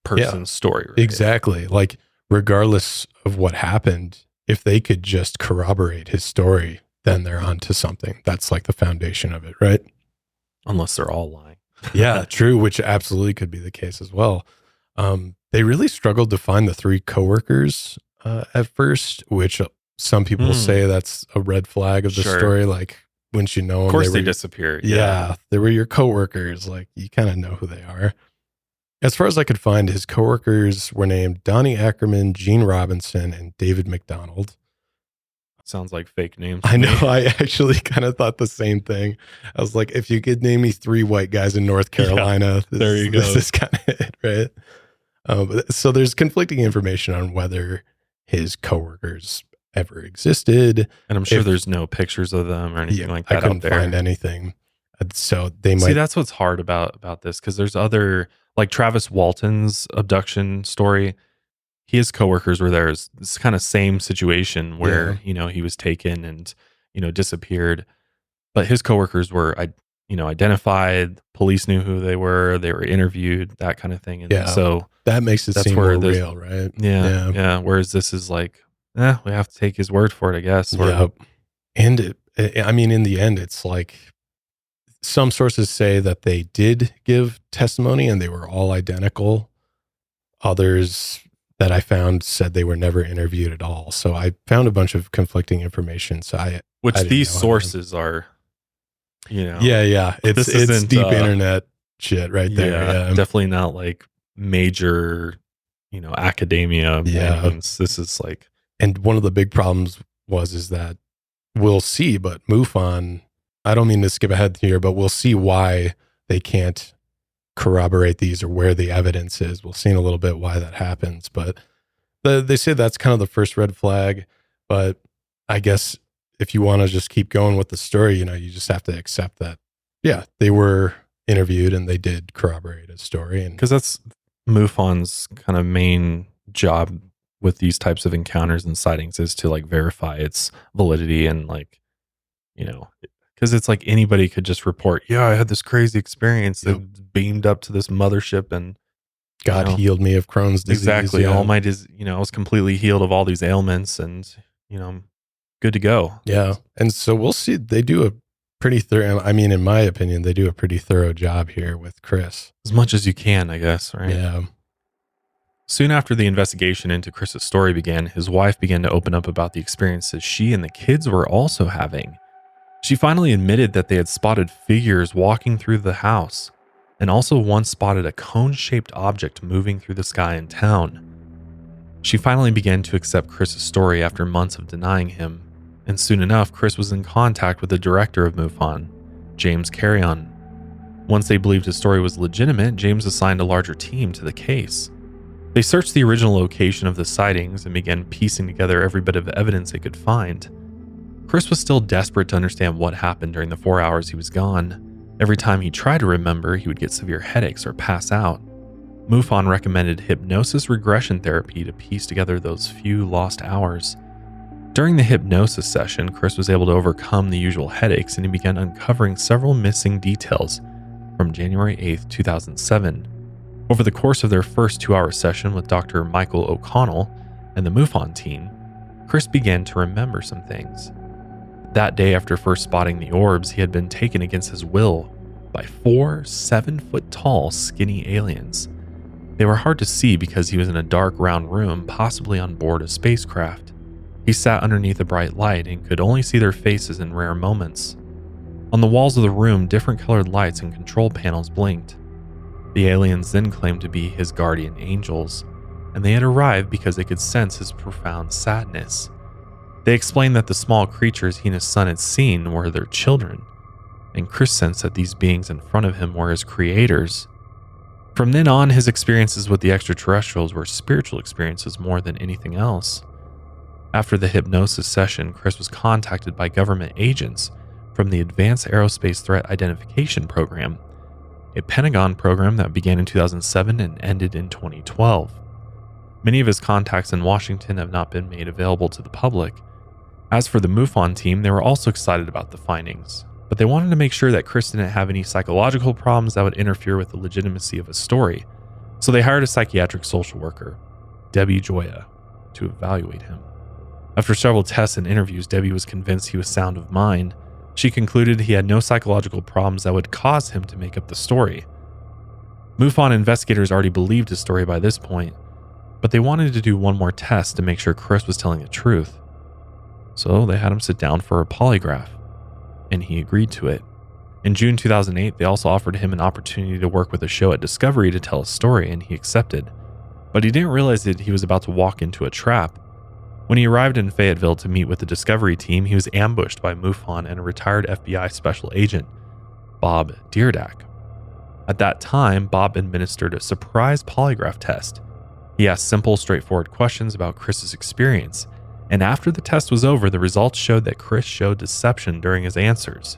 person's story, right? Exactly. Like, regardless of what happened, if they could just corroborate his story, then they're onto something. That's like the foundation of it, right? Unless they're all lying. Yeah, true, which absolutely could be the case as well. They really struggled to find the three coworkers at first, which some people say that's a red flag of the story. Like, wouldn't you know them? Of course they disappeared. Yeah, they were your coworkers. Like, you kind of know who they are. As far as I could find, his coworkers were named Donnie Ackerman, Gene Robinson, and David McDonald. Sounds like fake names. I know. I actually kind of thought the same thing. I was like, if you could name me 3 white guys in North Carolina, there you go. This is kind of it, right? So there's conflicting information on whether his coworkers ever existed. And I'm sure there's no pictures of them or anything like that I couldn't out there. find anything. So they might... See, that's what's hard about this, because there's other, like Travis Walton's abduction story. His coworkers were there. It's this kind of same situation where, he was taken and, disappeared. But his coworkers were, identified. Police knew who they were. They were interviewed, that kind of thing. And so that makes it seem more real, right? Yeah. Whereas this is like, we have to take his word for it, I guess. Yeah. And in the end, it's like, some sources say that they did give testimony and they were all identical. Others that I found said they were never interviewed at all. So I found a bunch of conflicting information. So these sources are, Yeah. It's deep internet shit right there. Yeah. Definitely not like major, academia. Yeah. This is like, and one of the big problems is that we'll see, but Mufon, I don't mean to skip ahead here, but we'll see why they can't corroborate these or where the evidence is. We'll see in a little bit why that happens, but they say that's kind of the first red flag. But I guess if you want to just keep going with the story, you just have to accept that, they were interviewed and they did corroborate his story. And because that's Mufon's kind of main job with these types of encounters and sightings, is to like verify its validity and like, because it's like anybody could just report, I had this crazy experience that beamed up to this mothership and God healed me of Crohn's disease. Exactly. All my I was completely healed of all these ailments and, I'm good to go. Yeah. And so we'll see. They do a pretty thorough, in my opinion, they do a pretty thorough job here with Chris. As much as you can, I guess, right? Yeah. Soon after the investigation into Chris's story began, his wife began to open up about the experiences she and the kids were also having. She finally admitted that they had spotted figures walking through the house, and also once spotted a cone-shaped object moving through the sky in town. She finally began to accept Chris's story after months of denying him, and soon enough, Chris was in contact with the director of Mufon, James Carrion. Once they believed his story was legitimate, James assigned a larger team to the case. They searched the original location of the sightings and began piecing together every bit of evidence they could find. Chris was still desperate to understand what happened during the 4 hours he was gone. Every time he tried to remember, he would get severe headaches or pass out. Mufon recommended hypnosis regression therapy to piece together those few lost hours. During the hypnosis session, Chris was able to overcome the usual headaches, and he began uncovering several missing details from January 8th, 2007. Over the course of their first 2-hour session with Dr. Michael O'Connell and the Mufon team, Chris began to remember some things. That day, after first spotting the orbs, he had been taken against his will by 4 7-foot-tall skinny aliens. They were hard to see because he was in a dark round room, possibly on board a spacecraft. He sat underneath a bright light and could only see their faces in rare moments. On the walls of the room, different colored lights and control panels blinked. The aliens then claimed to be his guardian angels, and they had arrived because they could sense his profound sadness. They explained that the small creatures he and his son had seen were their children, and Chris sensed that these beings in front of him were his creators. From then on, his experiences with the extraterrestrials were spiritual experiences more than anything else. After the hypnosis session, Chris was contacted by government agents from the Advanced Aerospace Threat Identification Program, a Pentagon program that began in 2007 and ended in 2012. Many of his contacts in Washington have not been made available to the public. As for the Mufon team, they were also excited about the findings, but they wanted to make sure that Chris didn't have any psychological problems that would interfere with the legitimacy of his story, so they hired a psychiatric social worker, Debbie Joya, to evaluate him. After several tests and interviews, Debbie was convinced he was sound of mind. She concluded he had no psychological problems that would cause him to make up the story. Mufon investigators already believed his story by this point, but they wanted to do one more test to make sure Chris was telling the truth. So they had him sit down for a polygraph, and he agreed to it. In June 2008, they also offered him an opportunity to work with a show at Discovery to tell a story, and he accepted. But he didn't realize that he was about to walk into a trap. When he arrived in Fayetteville to meet with the Discovery team, he was ambushed by Mufon and a retired FBI special agent, Bob Deardak. At that time, Bob administered a surprise polygraph test. He asked simple, straightforward questions about Chris's experience, and after the test was over, the results showed that Chris showed deception during his answers.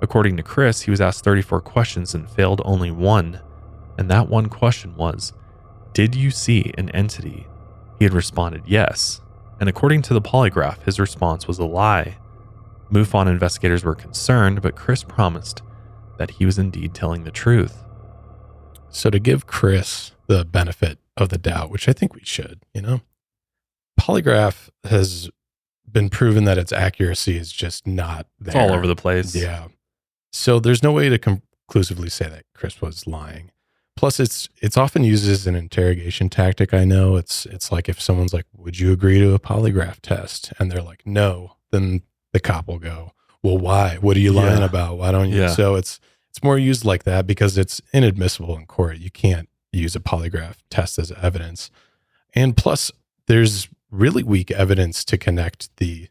According to Chris, he was asked 34 questions and failed only one, and that one question was, "Did you see an entity?" He had responded yes, and according to the polygraph, his response was a lie. Mufon investigators were concerned, but Chris promised that he was indeed telling the truth. So to give Chris the benefit of the doubt, which I think we should, polygraph has been proven that its accuracy is just not there. It's all over the place. Yeah. So there's no way to conclusively say that Chris was lying. Plus, it's often used as an interrogation tactic. I know it's like if someone's like, "Would you agree to a polygraph test?" and they're like, "No," then the cop will go, "Well, why? What are you lying about? Why don't you?" Yeah. So it's more used like that because it's inadmissible in court. You can't use a polygraph test as evidence. And plus, there's really weak evidence to connect the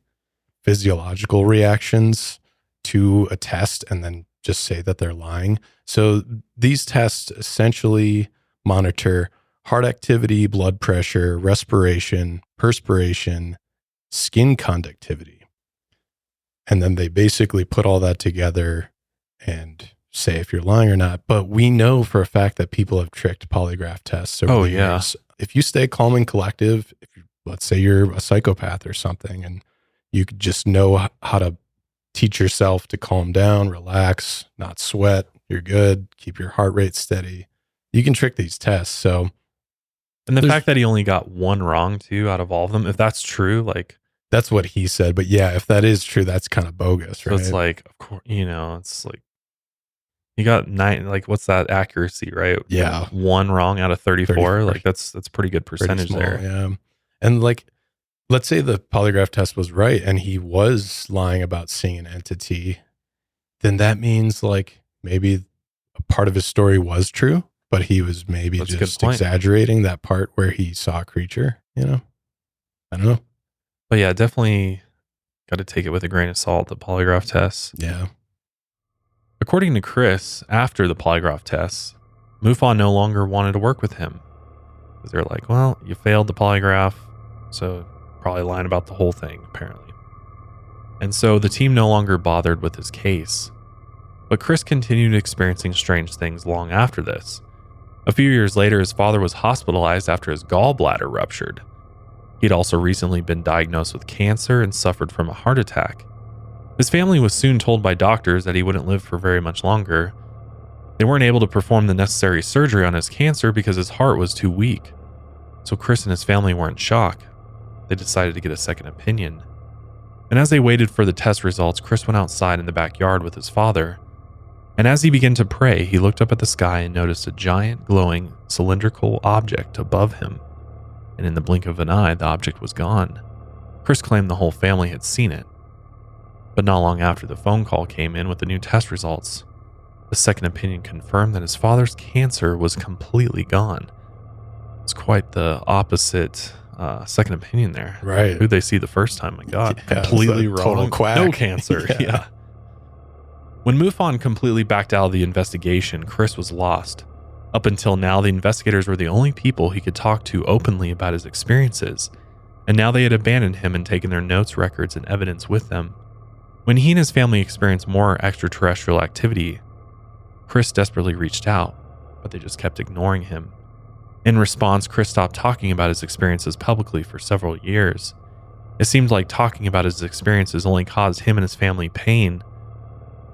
physiological reactions to a test and then just say that they're lying. So these tests essentially monitor heart activity, blood pressure, respiration, perspiration, skin conductivity. And then they basically put all that together and say if you're lying or not. But we know for a fact that people have tricked polygraph tests over the years. If you stay calm and collective, let's say you're a psychopath or something, and you could just know how to teach yourself to calm down, relax, not sweat, you're good, keep your heart rate steady. You can trick these tests. So, and the fact that he only got one wrong too out of all of them, if that's true, like that's what he said. But yeah, if that is true, that's kind of bogus, right? So it's like, of course, it's like you got 9. Like, what's that accuracy, right? Yeah, one wrong out of 34. Like that's pretty good percentage small, there. Yeah, and like, let's say the polygraph test was right and he was lying about seeing an entity, then that means like maybe a part of his story was true, but he was maybe just exaggerating that part where he saw a creature, I don't know. But yeah, definitely got to take it with a grain of salt, the polygraph tests. Yeah. According to Chris, after the polygraph tests, Mufon no longer wanted to work with him. Because they're like, well, you failed the polygraph, so probably lying about the whole thing, apparently. And so the team no longer bothered with his case. But Chris continued experiencing strange things long after this. A few years later, his father was hospitalized after his gallbladder ruptured. He'd also recently been diagnosed with cancer and suffered from a heart attack. His family was soon told by doctors that he wouldn't live for very much longer. They weren't able to perform the necessary surgery on his cancer because his heart was too weak. So Chris and his family were in shock. They decided to get a second opinion. And as they waited for the test results, Chris went outside in the backyard with his father. And as he began to pray, he looked up at the sky and noticed a giant, glowing, cylindrical object above him. And in the blink of an eye, the object was gone. Chris claimed the whole family had seen it. But not long after the phone call came in with the new test results, the second opinion confirmed that his father's cancer was completely gone. It's quite the opposite second opinion there. Right. Who'd they see the first time? My God. Yeah, completely it's a wrong. total quack. No cancer. Yeah. Yeah. When Mufon completely backed out of the investigation, Chris was lost. Up until now, the investigators were the only people he could talk to openly about his experiences, and now they had abandoned him and taken their notes, records, and evidence with them. When he and his family experienced more extraterrestrial activity, Chris desperately reached out, but they just kept ignoring him. In response, Chris stopped talking about his experiences publicly for several years. It seemed like talking about his experiences only caused him and his family pain,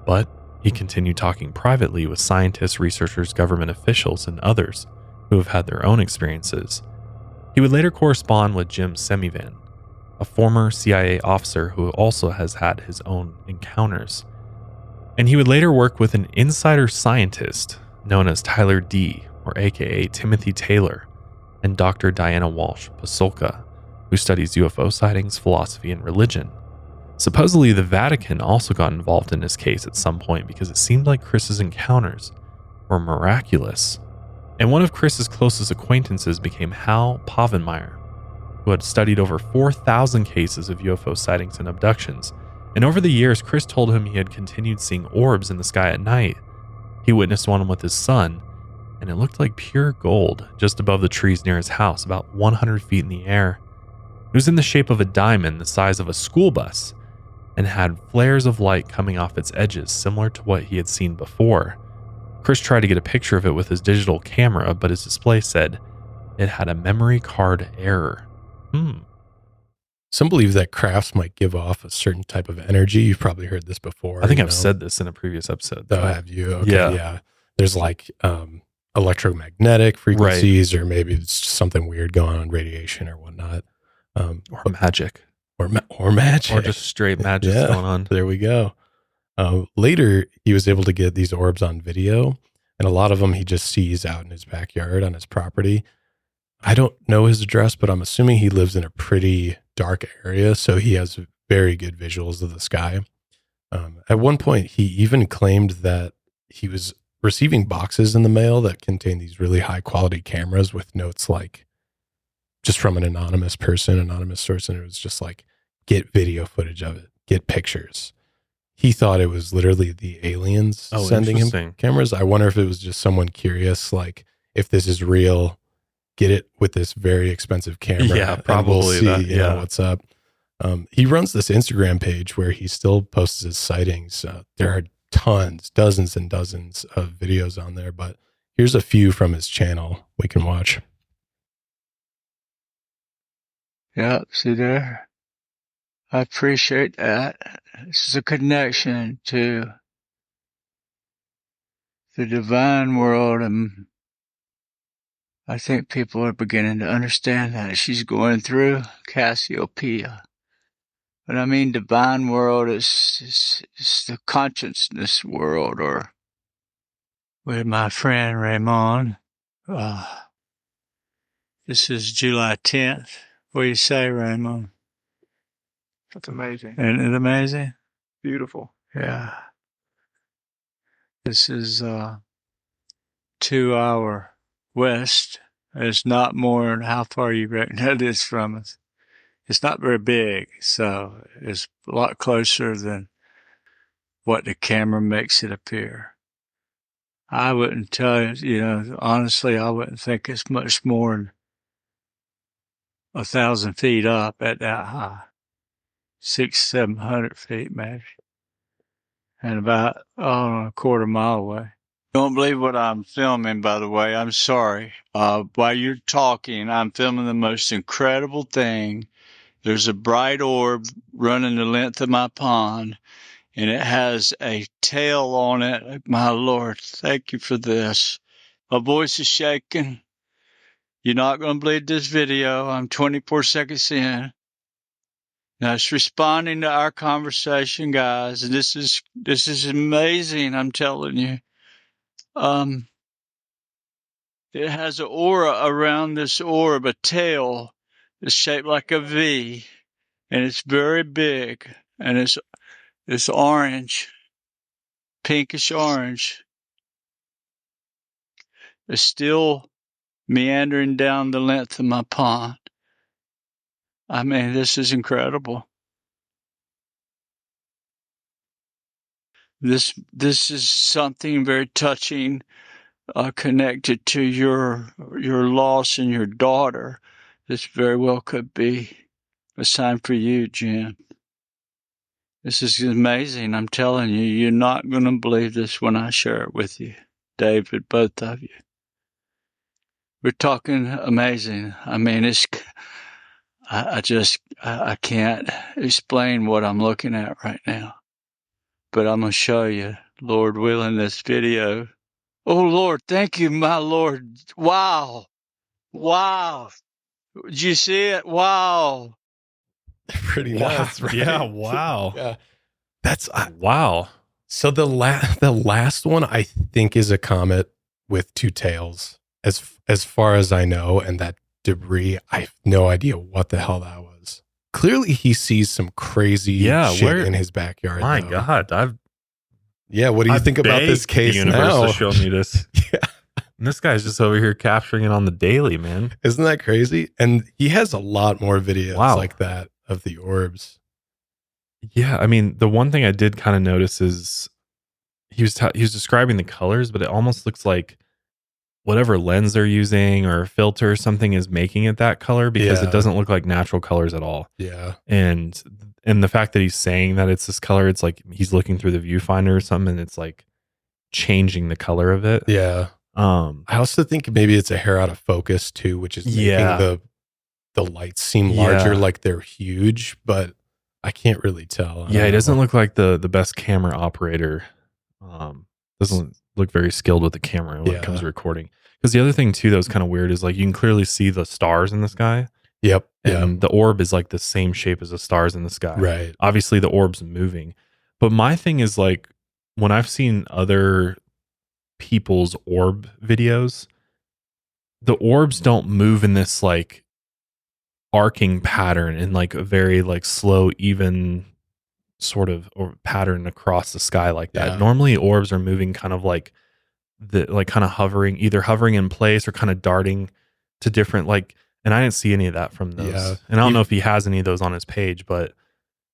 but he continued talking privately with scientists, researchers, government officials, and others who have had their own experiences. He would later correspond with Jim Semivan, a former CIA officer who also has had his own encounters. And he would later work with an insider scientist known as Tyler D., or aka Timothy Taylor, and Dr. Diana Walsh Pasulka, who studies UFO sightings, philosophy, and religion. Supposedly, the Vatican also got involved in this case at some point because it seemed like Chris's encounters were miraculous. And one of Chris's closest acquaintances became Hal Povenmire, who had studied over 4,000 cases of UFO sightings and abductions. And over the years, Chris told him he had continued seeing orbs in the sky at night. He witnessed one with his son, and it looked like pure gold just above the trees near his house, about 100 feet in the air. It was in the shape of a diamond the size of a school bus, and had flares of light coming off its edges similar to what he had seen before. Chris tried to get a picture of it with his digital camera, but his display said it had a memory card error. Some believe that crafts might give off a certain type of energy. You've probably heard this before. I think I've said this in a previous episode. Oh, have you? Okay, Yeah. yeah. There's like electromagnetic frequencies, or maybe it's just something weird going on, radiation or whatnot. Or magic. Or magic. Or just straight magic going on. There we go. Later, he was able to get these orbs on video, and a lot of them he just sees out in his backyard on his property. I don't know his address, but I'm assuming he lives in a pretty dark area, so he has very good visuals of the sky. At one point, he even claimed that he was receiving boxes in the mail that contained these really high quality cameras with notes like, just from an anonymous person, anonymous source, and it was just like, get video footage of it, get pictures. He thought it was literally the aliens sending him cameras. I wonder if it was just someone curious, like, if this is real, get it with this very expensive camera. Yeah, probably. We'll see, what's up. He runs this Instagram page where he still posts his sightings. There are tons, dozens and dozens of videos on there, but here's a few from his channel we can watch. Yep, see there? I appreciate that. This is a connection to the divine world, and I think people are beginning to understand that. She's going through Cassiopeia. But I mean, divine world is the consciousness world, or with my friend Raymond. This is July 10th. What do you say, Raymond? That's amazing. Isn't it amazing? Beautiful. Yeah. This is 2 hour west. It's not more than how far you reckon that is from us. It's not very big, so it's a lot closer than what the camera makes it appear. I wouldn't tell you, honestly, I wouldn't think it's much more than 1,000 feet up at that high. 600-700 feet maybe. And about, a quarter mile away. Don't believe what I'm filming, by the way. I'm sorry. While you're talking, I'm filming the most incredible thing. There's a bright orb running the length of my pond, and it has a tail on it. My Lord, thank you for this. My voice is shaking. You're not going to believe this video. I'm 24 seconds in. Now it's responding to our conversation, guys. And this is amazing. I'm telling you. It has an aura around this orb, a tail. It's shaped like a V, and it's very big, and it's orange, pinkish orange. It's still meandering down the length of my pond. I mean, this is incredible. This is something very touching, connected to your loss and your daughter. This very well could be a sign for you, Jen. This is amazing. I'm telling you, you're not going to believe this when I share it with you, David, both of you. We're talking amazing. I mean, I can't explain what I'm looking at right now, but I'm going to show you, Lord willing, this video. Oh, Lord, thank you, my Lord. Wow. Wow. Did you see it? Wow. Pretty nuts, right? Yeah, wow. Yeah. That's Wow. so the last one I think is a comet with two tails, as far as I know, and that debris, I have no idea what the hell that was. Clearly he sees some crazy shit in his backyard. My though. God. What do you think about this case the universe now? to show me this. Yeah. And this guy's just over here capturing it on the daily, man. Isn't that crazy? And he has a lot more videos like that of the orbs. Yeah, I mean, the one thing I did kind of notice is he was describing the colors, but it almost looks like whatever lens they're using or filter or something is making it that color, because it doesn't look like natural colors at all. Yeah. And the fact that he's saying that it's this color, it's like he's looking through the viewfinder or something, and it's like changing the color of it. Yeah. I also think maybe it's a hair out of focus too, which is making the lights seem larger, like they're huge, but I can't really tell. Yeah, he doesn't look like the best camera operator. Doesn't look very skilled with the camera when it comes to recording. Because the other thing too that was kind of weird is like you can clearly see the stars in the sky. Yep. And the orb is like the same shape as the stars in the sky. Right. Obviously the orb's moving. But my thing is like when I've seen other people's orb videos, the orbs don't move in this like arcing pattern in like a very like slow, even sort of or pattern across the sky like that. Normally orbs are moving kind of like kind of hovering, either hovering in place or kind of darting to different like, and I didn't see any of that from those. Yeah. And I don't know if he has any of those on his page, but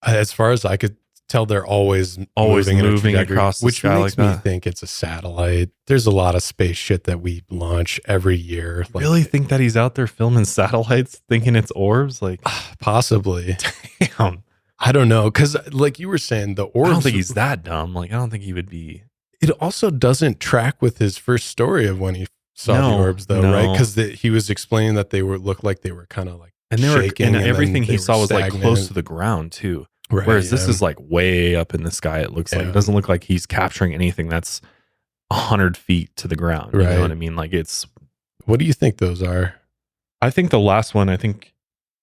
as far as I could tell, they're always moving across the sky, which makes me think it's a satellite. There's a lot of space shit that we launch every year. Like, really think that he's out there filming satellites thinking it's orbs? Like possibly. Damn. I don't know. Cause like you were saying, the orbs. I don't think he's that dumb. Like, I don't think he would be. It also doesn't track with his first story of when he saw the orbs though, right? Cause he was explaining that they looked like they were kind of like and they shaking, and everything he saw was like close to the ground too. Right, whereas this is like way up in the sky. It looks like it doesn't look like he's capturing anything that's 100 feet to the ground. You know what I mean? Like it's. What do you think those are? I think the last one. I think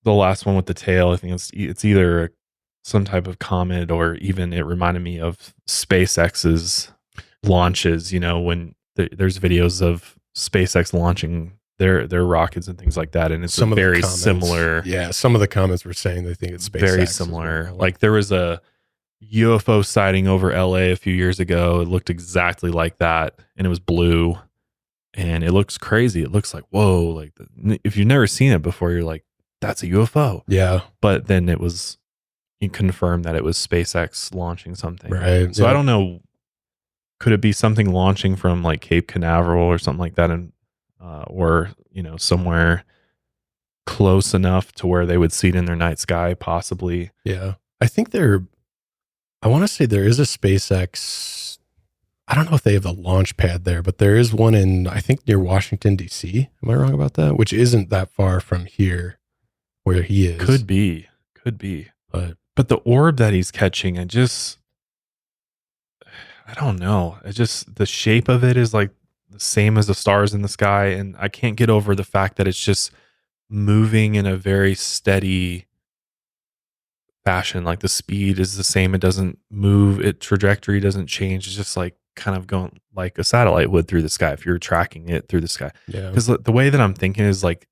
the last one with the tail. I think it's either some type of comet or even it reminded me of SpaceX's launches. You know, when there's videos of SpaceX launching their rockets and things like that, and it's very similar. Yeah, some of the comments were saying they think it's SpaceX very similar. Like there was a UFO sighting over LA a few years ago. It looked exactly like that, and it was blue, and it looks crazy. It looks like whoa, like if you've never seen it before, you're like, that's a UFO. Yeah, but then you confirmed that it was SpaceX launching something. Right. So I don't know. Could it be something launching from like Cape Canaveral or something like that, and or somewhere close enough to where they would see it in their night sky, possibly. Yeah, I think I want to say there is a SpaceX. I don't know if they have the launch pad there, but there is one in I think near Washington D.C. Am I wrong about that? Which isn't that far from here, where he is. Could be, but the orb that he's catching, I don't know. It just, the shape of it is like the same as the stars in the sky. And I can't get over the fact that it's just moving in a very steady fashion. Like the speed is the same. It doesn't move. It trajectory doesn't change. It's just like kind of going like a satellite would through the sky if you're tracking it through the sky. Yeah. Because the way that I'm thinking is like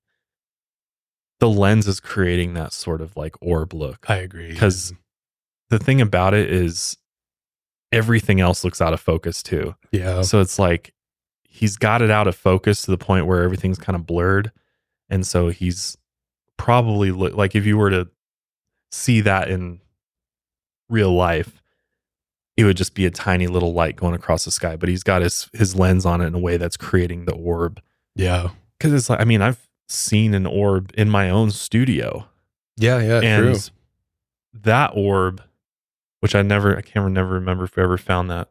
the lens is creating that sort of like orb look. I agree. Because the thing about it is everything else looks out of focus too. Yeah. So it's like he's got it out of focus to the point where everything's kind of blurred. And so he's probably like if you were to see that in real life, it would just be a tiny little light going across the sky. But he's got his lens on it in a way that's creating the orb. Yeah. Because it's like, I mean, I've seen an orb in my own studio. Yeah. And True. that orb, which I never remember if we ever found that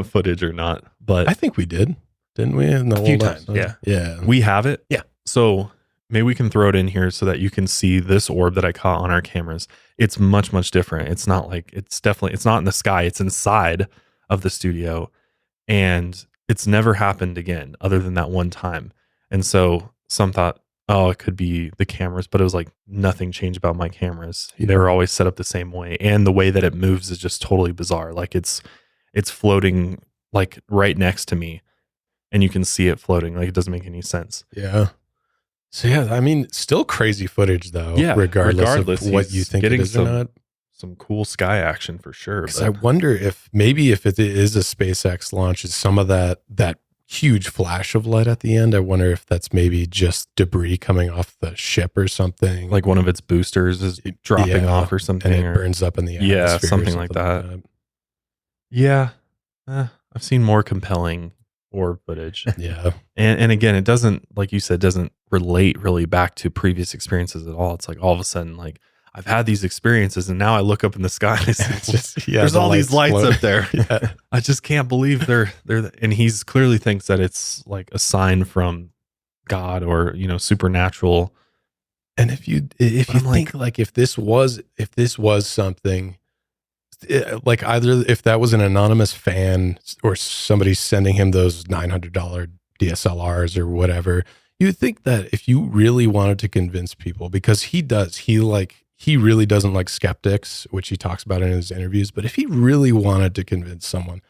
footage or not. But I think we did, didn't we? In the A few old times, episode? Yeah. we have it. Yeah. So maybe we can throw it in here so that you can see this orb that I caught on our cameras. It's much, much different. It's not like, it's not in the sky. It's inside of the studio. And it's never happened again other than that one time. And so some thought, oh, it could be the cameras, but it was like nothing changed about my cameras. Yeah. They were always set up the same way. And the way that it moves is just totally bizarre. Like it's floating like right next to me and you can see it floating. Like it doesn't make any sense. Yeah. So yeah, I mean, still crazy footage though. Yeah, regardless of what you think it is or not. Some cool sky action for sure. Because I wonder if it is a SpaceX launch, is some of that huge flash of light at the end. I wonder if that's maybe just debris coming off the ship or something. like one of its boosters is dropping off or something. and it or- burns up in the atmosphere. Yeah, or something like that. Yeah. I've seen more compelling orb footage. Yeah. And again, it doesn't, like you said, doesn't relate really back to previous experiences at all. It's like all of a sudden, like I've had these experiences and now I look up in the sky and I see, It's just, yeah, there's the all these lights floating. up there. Yeah. I just can't believe they're and he's clearly thinks that it's like a sign from God or, supernatural. And if you I'm think like if this was something like either if that was an anonymous fan or somebody sending him those $900 DSLRs or whatever, you'd think that if you really wanted to convince people, because he really doesn't like skeptics, which he talks about in his interviews, but if he really wanted to convince someone,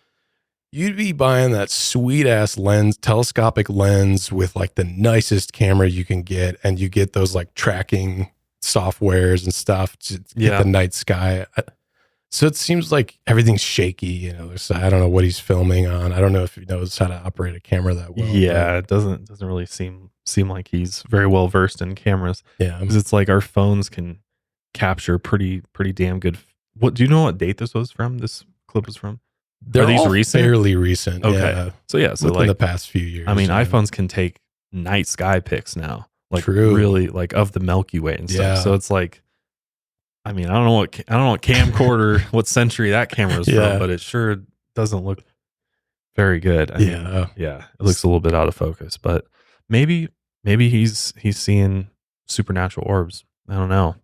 you'd be buying that sweet ass telescopic lens with like the nicest camera you can get, and you get those like tracking softwares and stuff to get the night sky. So it seems like everything's shaky, I don't know what he's filming on. I don't know if he knows how to operate a camera that well. Yeah, it doesn't really seem like he's very well versed in cameras. Yeah. Because it's like our phones can capture pretty damn good. What do you know what date this was from? This clip was from? They're Are these all recent? fairly recent. Okay. Yeah. So Within like the past few years. I mean, yeah. iPhones can take night sky pics now. Like True. really like of the Milky Way and stuff. Yeah. So it's like, I mean, I don't know what camcorder, what century that camera is Yeah. from, but it sure doesn't look very good. I mean, yeah, it looks a little bit out of focus, but maybe he's seeing supernatural orbs. I don't know.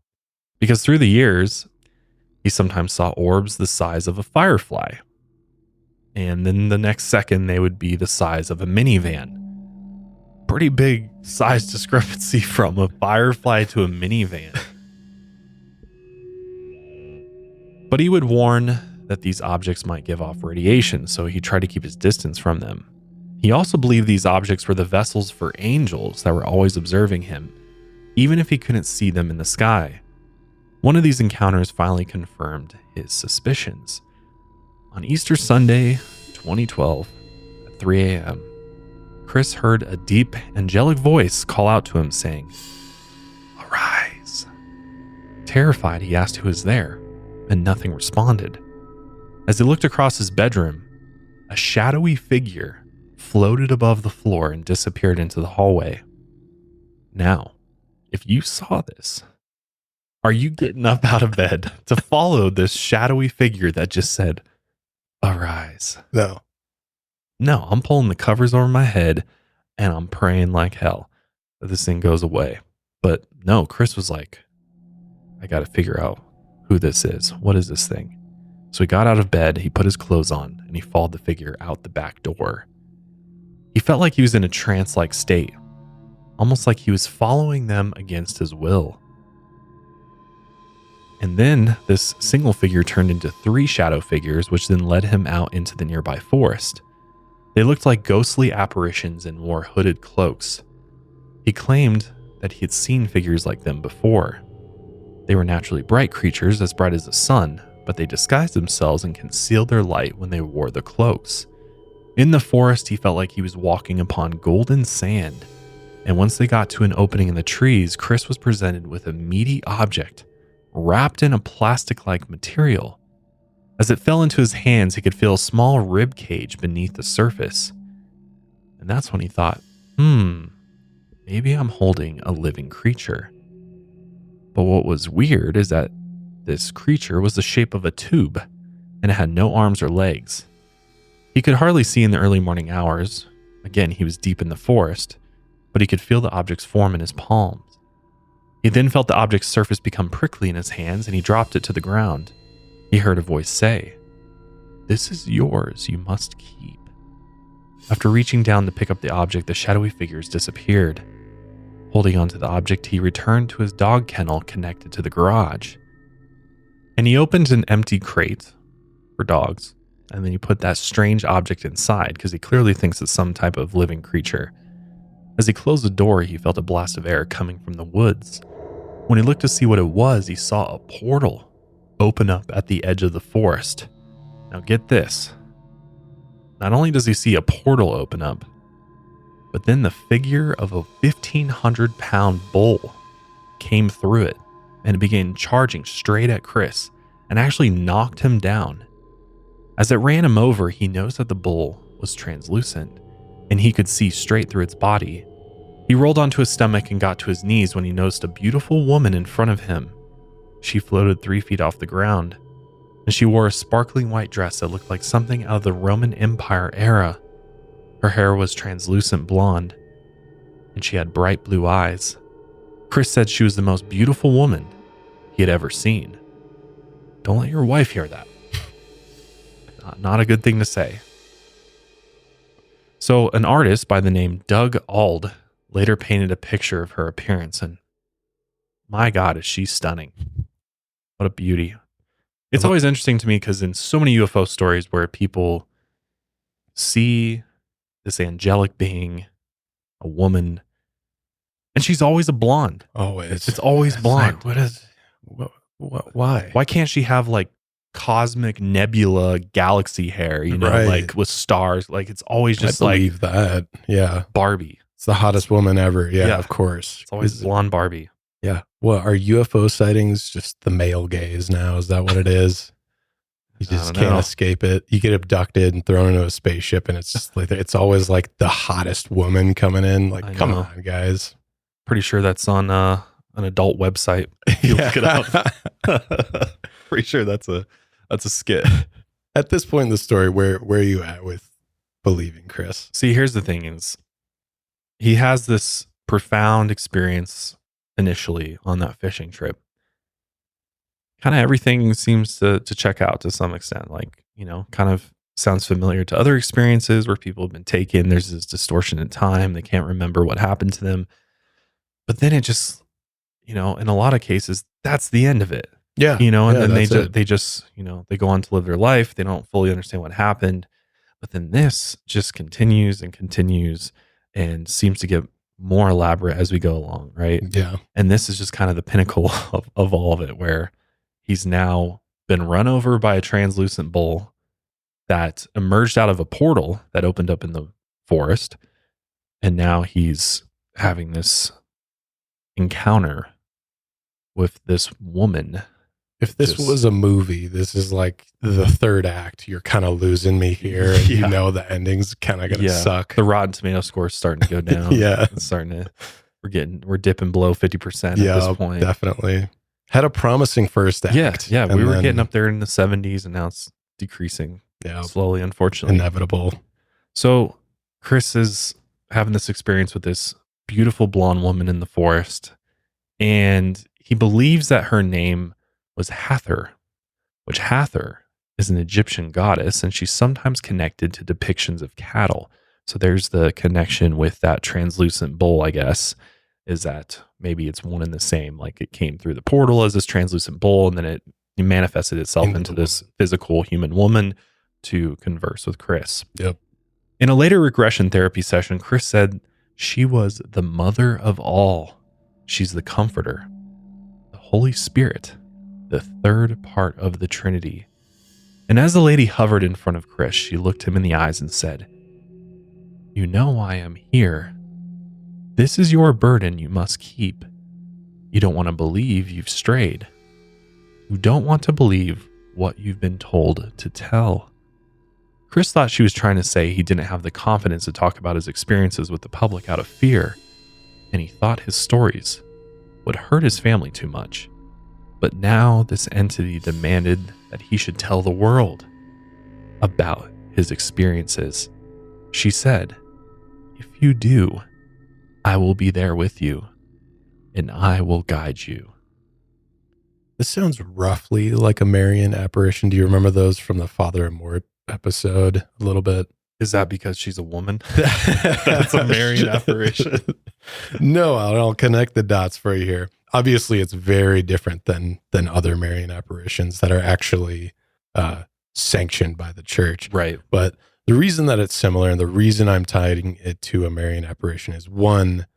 Because through the years, he sometimes saw orbs the size of a firefly. And then the next second, they would be the size of a minivan. Pretty big size discrepancy from a firefly to a minivan. But he would warn that these objects might give off radiation, so he tried to keep his distance from them. He also believed these objects were the vessels for angels that were always observing him, even if he couldn't see them in the sky. One of these encounters finally confirmed his suspicions. On Easter Sunday, 2012, at 3 a.m., Chris heard a deep, angelic voice call out to him saying, "Arise." Terrified, he asked who was there, and nothing responded. As he looked across his bedroom, a shadowy figure floated above the floor and disappeared into the hallway. Now, if you saw this, are you getting up out of bed to follow this shadowy figure that just said, "Arise"? No. No, I'm pulling the covers over my head and I'm praying like hell that this thing goes away. But no, Chris was like, I got to figure out who this is. What is this thing? So he got out of bed, he put his clothes on, and he followed the figure out the back door. He felt like he was in a trance-like state, almost like he was following them against his will. And then this single figure turned into 3 shadow figures, which then led him out into the nearby forest. They looked like ghostly apparitions and wore hooded cloaks. He claimed that he had seen figures like them before. They were naturally bright creatures, as bright as the sun, but they disguised themselves and concealed their light when they wore the cloaks. In the forest, he felt like he was walking upon golden sand. And once they got to an opening in the trees, Chris was presented with a meaty object wrapped in a plastic-like material. As it fell into his hands, he could feel a small rib cage beneath the surface. And that's when he thought, maybe I'm holding a living creature. But what was weird is that this creature was the shape of a tube, and it had no arms or legs. He could hardly see in the early morning hours. Again, he was deep in the forest, but he could feel the object's form in his palms. He then felt the object's surface become prickly in his hands, and he dropped it to the ground. He heard a voice say, "This is yours, you must keep." After reaching down to pick up the object, the shadowy figures disappeared. Holding onto the object, he returned to his dog kennel connected to the garage. And he opened an empty crate for dogs, and then he put that strange object inside because he clearly thinks it's some type of living creature. As he closed the door, he felt a blast of air coming from the woods. When he looked to see what it was, he saw a portal open up at the edge of the forest. Now get this. Not only does he see a portal open up, but then the figure of a 1,500-pound bull came through it, and it began charging straight at Chris and actually knocked him down. As it ran him over, he noticed that the bull was translucent, and he could see straight through its body. He rolled onto his stomach and got to his knees when he noticed a beautiful woman in front of him. She floated 3 feet off the ground, and she wore a sparkling white dress that looked like something out of the Roman Empire era. Her hair was translucent blonde, and she had bright blue eyes. Chris said she was the most beautiful woman he had ever seen. Don't let your wife hear that. Not a good thing to say. So an artist by the name Doug Ald later painted a picture of her appearance, and my God, is she stunning. What a beauty. It's always interesting to me because in so many UFO stories where people see this angelic being, a woman, and she's always a blonde. Always. It's always blonde. Like, why? Why can't she have like cosmic nebula galaxy hair, Right. like with stars? Like it's always just I like believe that. Yeah. Barbie. It's the hottest woman ever. Yeah, Yeah. of course. It's always blonde Barbie. Yeah. Well, are UFO sightings just the male gaze now? Is that what it is? You I just don't can't know. escape it. You get abducted and thrown into a spaceship, and it's just like it's always like the hottest woman coming in. Like, I come know. on, guys. Pretty sure that's on an adult website. You look it up. Pretty sure that's a skit. At this point in the story, where are you at with believing Chris? See, here's the thing is he has this profound experience initially on that fishing trip. Kind of everything seems to check out to some extent. Like, kind of sounds familiar to other experiences where people have been taken. There's this distortion in time. They can't remember what happened to them. But then it just, in a lot of cases, that's the end of it. Yeah. And Yeah, then that's it. they just, they go on to live their life. They don't fully understand what happened. But then this just continues and continues and seems to get more elaborate as we go along, right? Yeah. And this is just kind of the pinnacle of all of it, where he's now been run over by a translucent bull that emerged out of a portal that opened up in the forest. And now he's having this encounter with this woman. If this Just- was a movie, this is like the third act. You're kind of losing me here. And Yeah. the ending's kind of going to suck. The Rotten Tomato score is starting to go down. Yeah. It's starting to, we're dipping below 50% at Yeah, this point. definitely. Had a promising first act. Yeah. and We were then- getting up there in the 70s and now it's decreasing Yeah, slowly, unfortunately. inevitable. So Chris is having this experience with this beautiful blonde woman in the forest, and he believes that her name was Hathor, which Hathor is an Egyptian goddess, and she's sometimes connected to depictions of cattle. So there's the connection with that translucent bull, I guess, is that maybe it's one and the same. Like it came through the portal as this translucent bull, and then it manifested itself into this physical human woman to converse with Chris. Yep. In a later regression therapy session, Chris said she was the mother of all. She's the comforter, the Holy Spirit, the third part of the Trinity. And as the lady hovered in front of Chris, she looked him in the eyes and said, "You know I am here. This is your burden you must keep. You don't want to believe you've strayed. You don't want to believe what you've been told to tell." Chris thought she was trying to say he didn't have the confidence to talk about his experiences with the public out of fear, and he thought his stories would hurt his family too much. But now this entity demanded that he should tell the world about his experiences. She said, "If you do, I will be there with you, and I will guide you." This sounds roughly like a Marian apparition. Do you remember those from the Father and Mort episode a little bit? Is that because she's a woman? That's a Marian apparition. No, I'll connect the dots for you here. Obviously, it's very different than other Marian apparitions that are actually sanctioned by the church. Right. But the reason that it's similar and the reason I'm tying it to a Marian apparition is, one,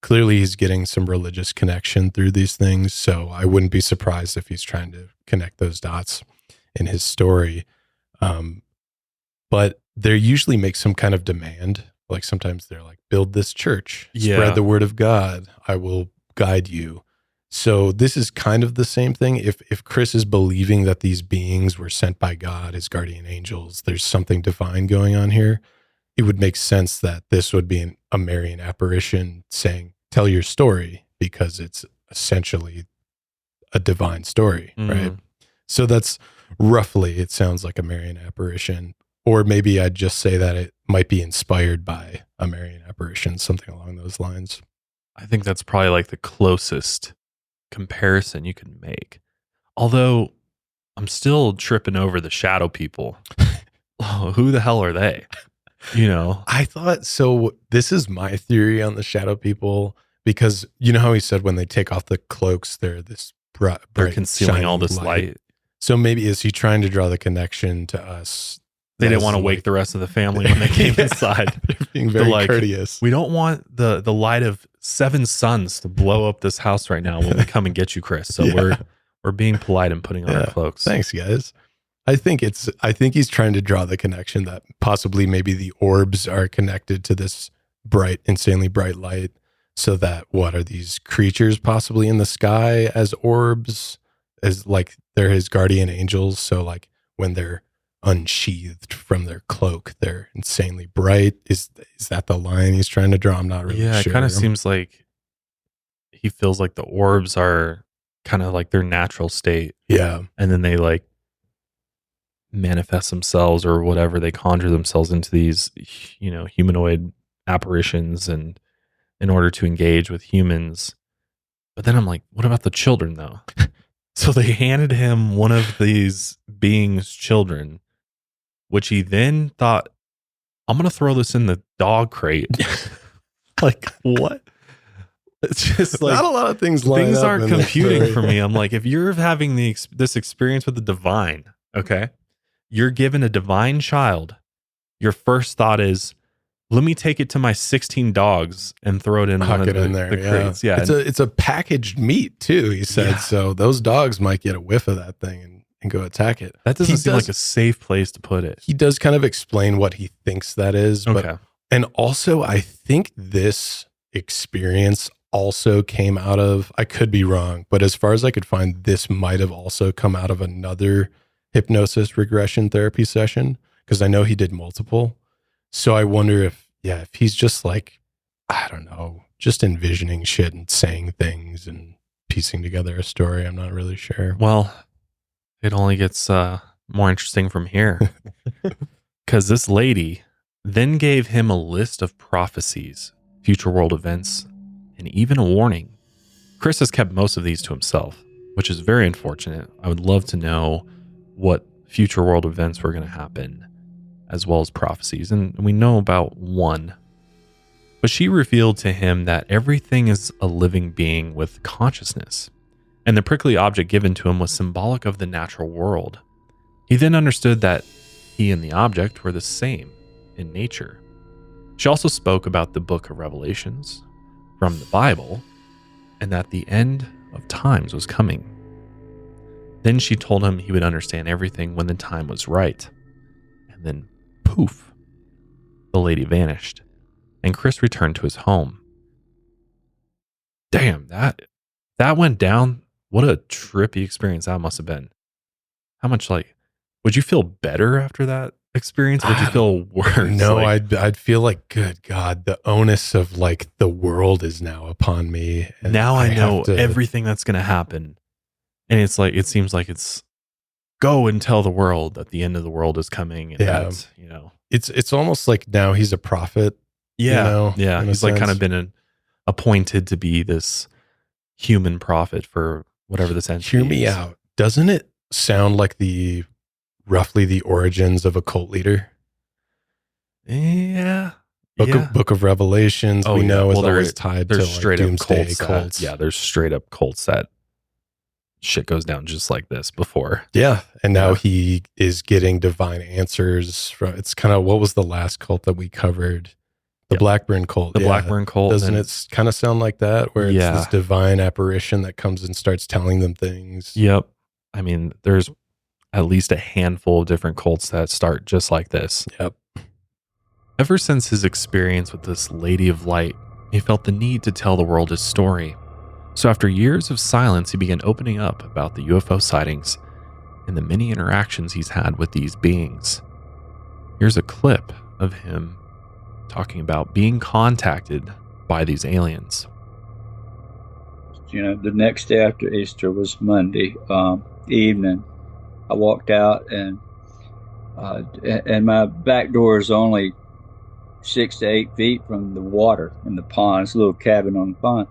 clearly he's getting some religious connection through these things. So I wouldn't be surprised if he's trying to connect those dots in his story. But they usually make some kind of demand. Like sometimes they're like, build this church, spread the word of God, I will guide you. So this is kind of the same thing. If Chris is believing that these beings were sent by God as guardian angels, there's something divine going on here, it would make sense that this would be a Marian apparition saying, tell your story, because it's essentially a divine story, right? So that's roughly, it sounds like a Marian apparition. Or maybe I'd just say that it might be inspired by a Marian apparition, something along those lines. I think that's probably like the closest comparison you can make. Although I'm still tripping over the shadow people. Oh, who the hell are they? You know, I thought so. This is my theory on the shadow people, because you know how he said when they take off the cloaks, they're this bright, they're concealing all this light. So maybe is he trying to draw the connection to us? They didn't want to wake the rest of the family when they came inside. They're being very courteous. We don't want the light of 7 suns to blow up this house right now when we come and get you, Chris. So we're being polite and putting on our cloaks. Thanks, guys. I think he's trying to draw the connection that possibly maybe the orbs are connected to this bright, insanely bright light. So that what are these creatures possibly in the sky as orbs, as like they're his guardian angels? So like when they're unsheathed from their cloak, they're insanely bright. Is that the line he's trying to draw? I'm not really sure. It kind of seems like he feels like the orbs are kind of like their natural state. Yeah. And then they like manifest themselves or whatever, they conjure themselves into these, you know, humanoid apparitions and in order to engage with humans. But then I'm like, what about the children though? So they handed him one of these beings' children, which he then thought, I'm going to throw this in the dog crate. Like, what? It's just like, not a lot of things aren't computing for me. I'm like, if you're having this experience with the divine, okay, you're given a divine child, your first thought is, let me take it to my 16 dogs and throw it in one of the crates. Yeah. It's a packaged meat too, he said. Yeah. So those dogs might get a whiff of that thing and go attack it. That doesn't seem like a safe place to put it. He does kind of explain what he thinks that is. Okay. And also, I think this experience also came out of, I could be wrong, but as far as I could find, this might have also come out of another hypnosis regression therapy session, because I know he did multiple. So I wonder if he's just like, I don't know, just envisioning shit and saying things and piecing together a story. I'm not really sure. Well, it only gets more interesting from here, because this lady then gave him a list of prophecies, future world events, and even a warning. Chris has kept most of these to himself, which is very unfortunate. I would love to know what future world events were going to happen, as well as prophecies, and we know about one. But she revealed to him that everything is a living being with consciousness, and the prickly object given to him was symbolic of the natural world. He then understood that he and the object were the same in nature. She also spoke about the book of Revelations from the Bible, and that the end of times was coming. Then she told him he would understand everything when the time was right. And then, poof, the lady vanished, and Chris returned to his home. Damn, that went down. What a trippy experience that must have been. How much, would you feel better after that experience? Would you feel worse? No, I'd feel like, good God, the onus of the world is now upon me. And now I know everything that's going to happen. And it's it seems like it's go and tell the world that the end of the world is coming. And that's, it's almost like now he's a prophet. Yeah. He's kind of been appointed to be this human prophet for whatever this entity Hear me out. Doesn't it sound like roughly the origins of a cult leader? Yeah. Book of Revelations, we know is always tied to straight doomsday up cults. Yeah, there's straight up cults that shit goes down just like this before. Yeah, and now he is getting divine answers from. It's kind of, what was the last cult that we covered? The Blackburn cult. The Blackburn cult. Doesn't it kind of sound like that? Where it's this divine apparition that comes and starts telling them things. Yep. I mean, there's at least a handful of different cults that start just like this. Yep. Ever since his experience with this Lady of Light, he felt the need to tell the world his story. So after years of silence, he began opening up about the UFO sightings and the many interactions he's had with these beings. Here's a clip of him talking about being contacted by these aliens. The next day after Easter was Monday evening. I walked out and my back door is only 6 to 8 feet from the water in the pond. It's a little cabin on the pond.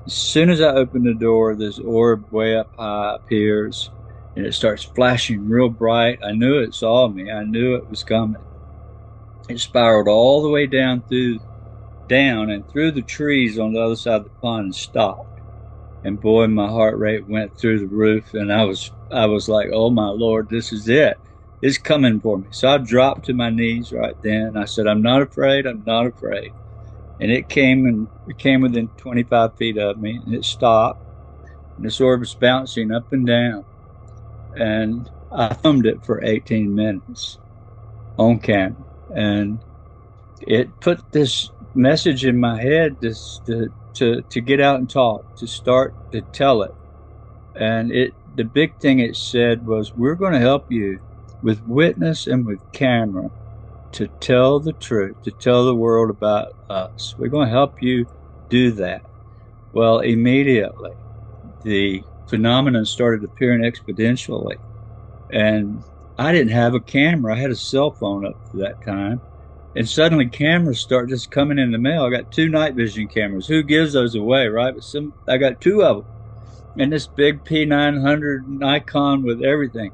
As soon as I open the door, this orb way up high appears, and it starts flashing real bright. I knew it saw me. I knew it was coming. It spiraled all the way down and through the trees on the other side of the pond and stopped. And boy, my heart rate went through the roof, and I was like, oh my Lord, this is it. It's coming for me. So I dropped to my knees right then. I said, I'm not afraid. I'm not afraid. And it came within 25 feet of me, and it stopped. And this orb was bouncing up and down. And I filmed it for 18 minutes on camera. And it put this message in my head to get out and talk, to start to tell it. And the big thing it said was, we're going to help you with witness and with camera to tell the truth, to tell the world about us. We're going to help you do that. Well, immediately, the phenomenon started appearing exponentially. And I didn't have a camera. I had a cell phone up to that time. And suddenly cameras start just coming in the mail. I got 2 night vision cameras. Who gives those away, right? But I got 2 of them. And this big P900 Nikon with everything.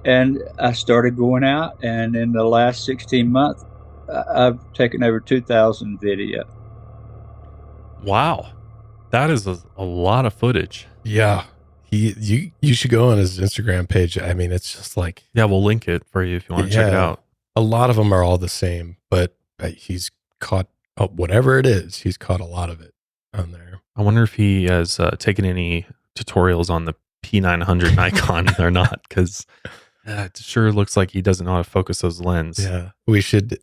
And I started going out, and in the last 16 months, I've taken over 2,000 video. Wow. That is a lot of footage. Yeah. You should go on his Instagram page. I mean, it's just like... Yeah, we'll link it for you if you want to check it out. A lot of them are all the same, but he's caught, whatever it is, he's caught a lot of it on there. I wonder if he has taken any tutorials on the P900 Nikon or not, because it sure looks like he doesn't know how to focus those lenses. Yeah,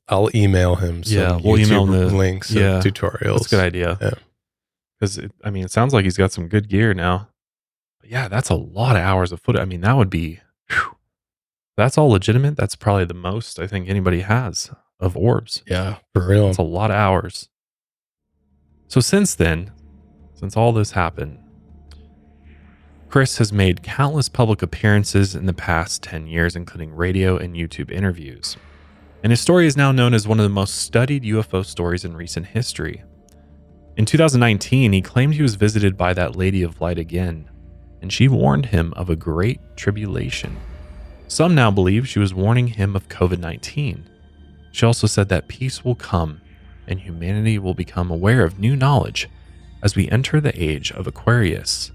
I'll email him some we'll email him the links of tutorials. That's a good idea. Yeah. Because, it sounds like he's got some good gear now. But yeah, that's a lot of hours of footage. I mean, that would be... Whew, that's all legitimate. That's probably the most I think anybody has of orbs. Yeah, for real. It's a lot of hours. So since all this happened, Chris has made countless public appearances in the past 10 years, including radio and YouTube interviews. And his story is now known as one of the most studied UFO stories in recent history. In 2019, he claimed he was visited by that Lady of Light again, and she warned him of a great tribulation. Some now believe she was warning him of COVID-19. She also said that peace will come and humanity will become aware of new knowledge as we enter the age of Aquarius.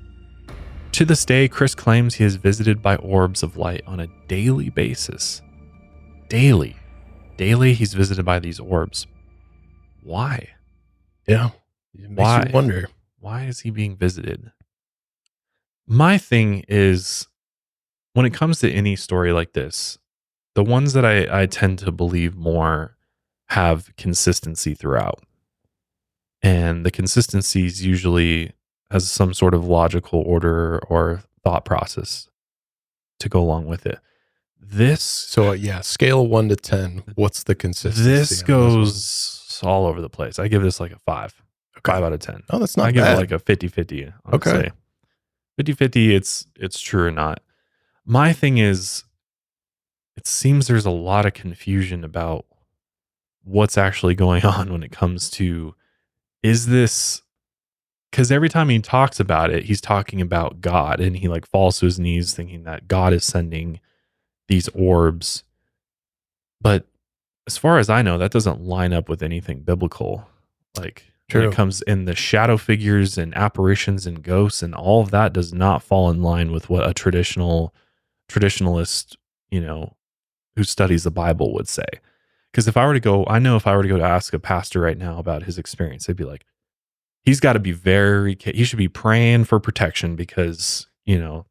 To this day, Chris claims he is visited by orbs of light on a daily basis. Daily he's visited by these orbs. Why? Yeah. It makes Why? you wonder. Why is he being visited? My thing is, when it comes to any story like this, the ones that I tend to believe more have consistency throughout. And the consistencies usually has some sort of logical order or thought process to go along with it. So scale 1 to 10. What's the consistency? This on goes all over the place. I give this like a 5. Okay. 5 out of 10. Oh, that's not I give bad. it like a 50-50. Okay. 50-50, it's true or not. My thing is, it seems there's a lot of confusion about what's actually going on when it comes to, is this, because every time he talks about it, he's talking about God, and he like falls to his knees thinking that God is sending these orbs. But as far as I know, that doesn't line up with anything biblical. Like when True. it comes in the shadow figures and apparitions and ghosts and all of that does not fall in line with what a traditionalist, who studies the Bible would say. Because if I were to go to ask a pastor right now about his experience, they'd be like, he's got to be he should be praying for protection because,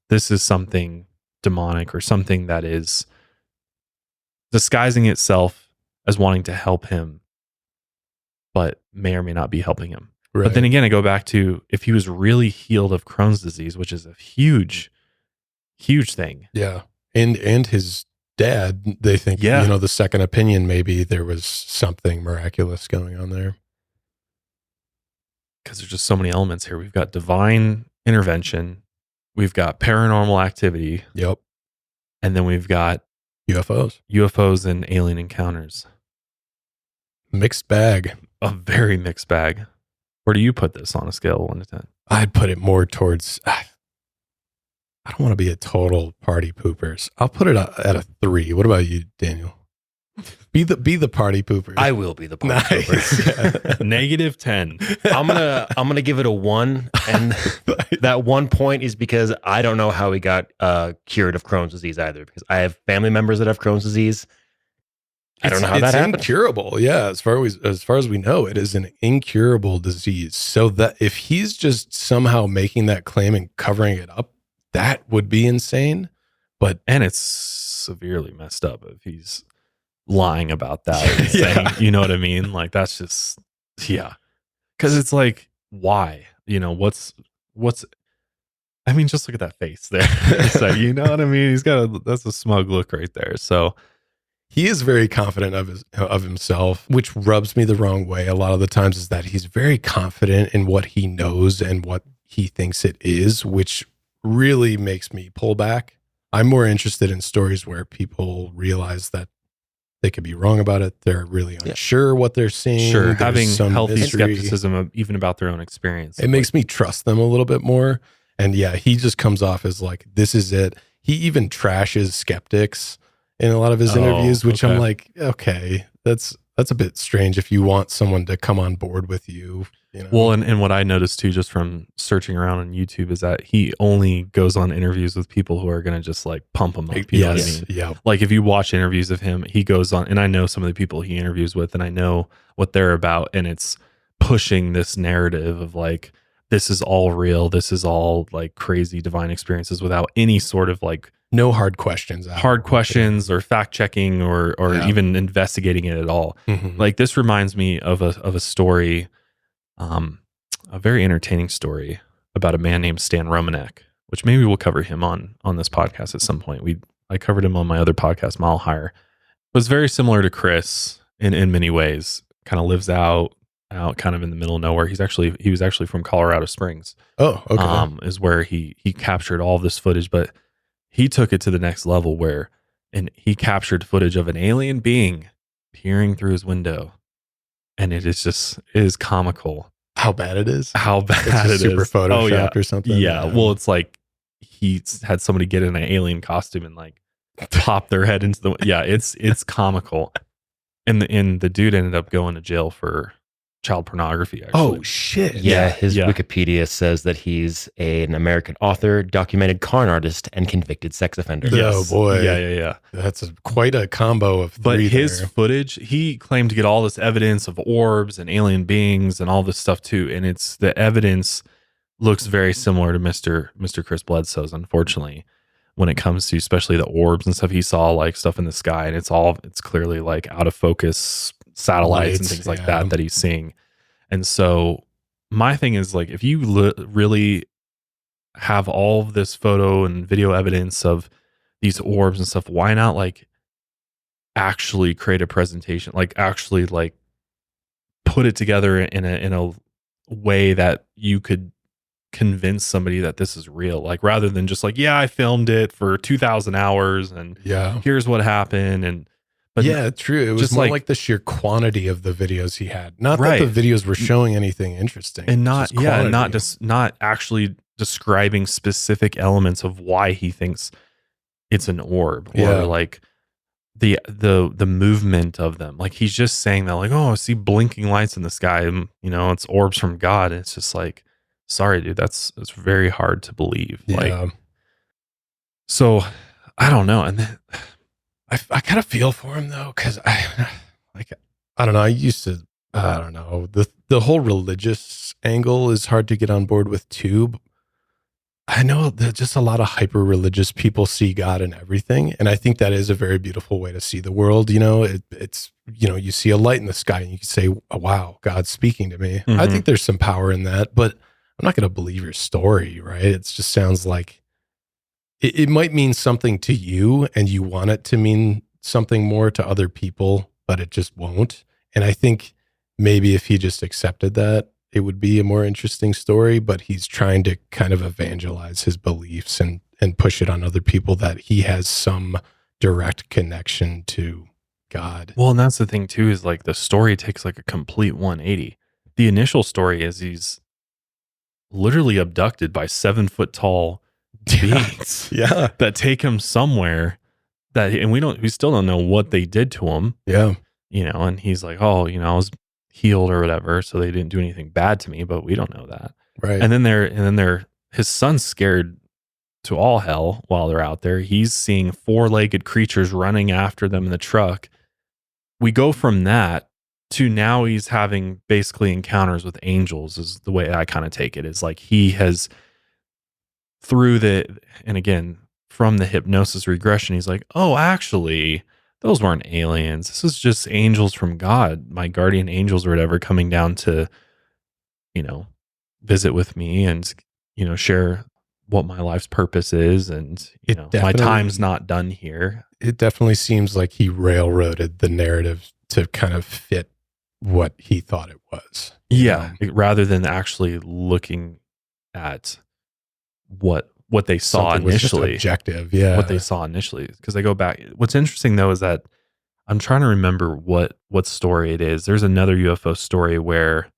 this is something demonic or something that is disguising itself as wanting to help him, but may or may not be helping him. Right. But then again, I go back to, if he was really healed of Crohn's disease, which is a huge, huge thing. Yeah. And his dad, they think, the second opinion, maybe there was something miraculous going on there. Because there's just so many elements here. We've got divine intervention. We've got paranormal activity. Yep. And then we've got UFOs and alien encounters. Mixed bag. A very mixed bag. Where do you put this on a scale of 1 to 10? I'd put it more towards, I don't want to be a total party poopers. I'll put it at a 3. What about you, Daniel? Be the party pooper. I will be the party pooper. Negative 10. I'm gonna give it a 1, and that 1 point is because I don't know how he got cured of Crohn's disease either. Because I have family members that have Crohn's disease. I don't know how that happened. It's incurable. Yeah, as far as we know, it is an incurable disease. So that if he's just somehow making that claim and covering it up, that would be insane. And it's severely messed up if he's lying about that and saying, you know what I mean? Like, that's just, because it's like, why? What's I mean, just look at that face there. It's like, you know what I mean? That's a smug look right there. So he is very confident of himself, which rubs me the wrong way a lot of the times, is that he's very confident in what he knows and what he thinks it is, which really makes me pull back. I'm more interested in stories where people realize that they could be wrong about it. They're really unsure what they're seeing. Sure, There's having some healthy mystery. skepticism even about their own experience. It makes me trust them a little bit more. And he just comes off as like, this is it. He even trashes skeptics in a lot of his interviews, which I'm like, okay, that's a bit strange if you want someone to come on board with you. Well, and what I noticed too, just from searching around on YouTube, is that he only goes on interviews with people who are going to just like pump him up. You know what I mean? Yeah. Like if you watch interviews of him, he goes on, and I know some of the people he interviews with, and I know what they're about, and it's pushing this narrative of like, this is all real. This is all like crazy divine experiences without any sort of like no hard questions or fact checking or even investigating it at all. Mm-hmm. Like this reminds me of a story, a very entertaining story about a man named Stan Romanek, which maybe we'll cover him on this podcast at some point. I covered him on my other podcast, Mile Higher. It was very similar to Chris in many ways. Kind of lives out kind of in the middle of nowhere. He was actually from Colorado Springs. Oh, okay. Is where he captured all this footage, but he took it to the next level and he captured footage of an alien being peering through his window. And it is comical. How bad it is? It's super photoshopped or something? Yeah. Well, it's like he had somebody get in an alien costume and like pop their head into the it's comical. And the dude ended up going to jail for child pornography, actually. Oh shit! Yeah, his yeah. Wikipedia says that he's an American author, documented con artist, and convicted sex offender. Oh boy! Yeah. That's quite a combo of three. But his there. footage, he claimed to get all this evidence of orbs and alien beings and all this stuff too. And it's the evidence looks very similar to Mr. Chris Bledsoe's, unfortunately, when it comes to especially the orbs and stuff. He saw like stuff in the sky, and it's clearly like out of focus satellites and things like that he's seeing. And so my thing is like, if you really have all of this photo and video evidence of these orbs and stuff, why not like actually create a presentation, like actually like put it together in a way that you could convince somebody that this is real, like rather than just like, yeah, I filmed it for 2,000 hours and here's what happened. But yeah, true. It was just more like the sheer quantity of the videos he had. Not right. that the videos were showing anything interesting, and not actually describing specific elements of why he thinks it's an orb or like the movement of them. Like he's just saying that like, oh, I see blinking lights in the sky, and, you know, it's orbs from God. And it's just like, sorry, dude, it's very hard to believe. Yeah. Like, so I don't know. And then I kind of feel for him though, because I don't know. I used to, I don't know. The whole religious angle is hard to get on board with too. I know that just a lot of hyper religious people see God in everything, and I think that is a very beautiful way to see the world. You know, it's you know, you see a light in the sky and you can say, oh, "Wow, God's speaking to me." Mm-hmm. I think there's some power in that, but I'm not going to believe your story, right? It just sounds like it might mean something to you and you want it to mean something more to other people, but it just won't. And I think maybe if he just accepted that, it would be a more interesting story, but he's trying to kind of evangelize his beliefs and push it on other people that he has some direct connection to God. Well, and that's the thing too, is like the story takes like a complete 180. The initial story is he's literally abducted by 7-foot tall beings that take him somewhere and we still don't know what they did to him. Yeah. You know, and he's like, oh, you know, I was healed or whatever, so they didn't do anything bad to me, but we don't know that. Right. And then his son's scared to all hell while they're out there. He's seeing 4-legged creatures running after them in the truck. We go from that to now he's having basically encounters with angels, is the way I kind of take it. Is like he has and again, from the hypnosis regression, he's like, oh, actually, those weren't aliens. This is just angels from God, my guardian angels or whatever, coming down to, you know, visit with me and, you know, share what my life's purpose is. And, you know, my time's not done here. It definitely seems like he railroaded the narrative to kind of fit what he thought it was. Yeah. Rather than actually looking at what they saw initially. Objective, yeah. What they saw initially. Because they go back. What's interesting though is that I'm trying to remember what story it is. There's another UFO story where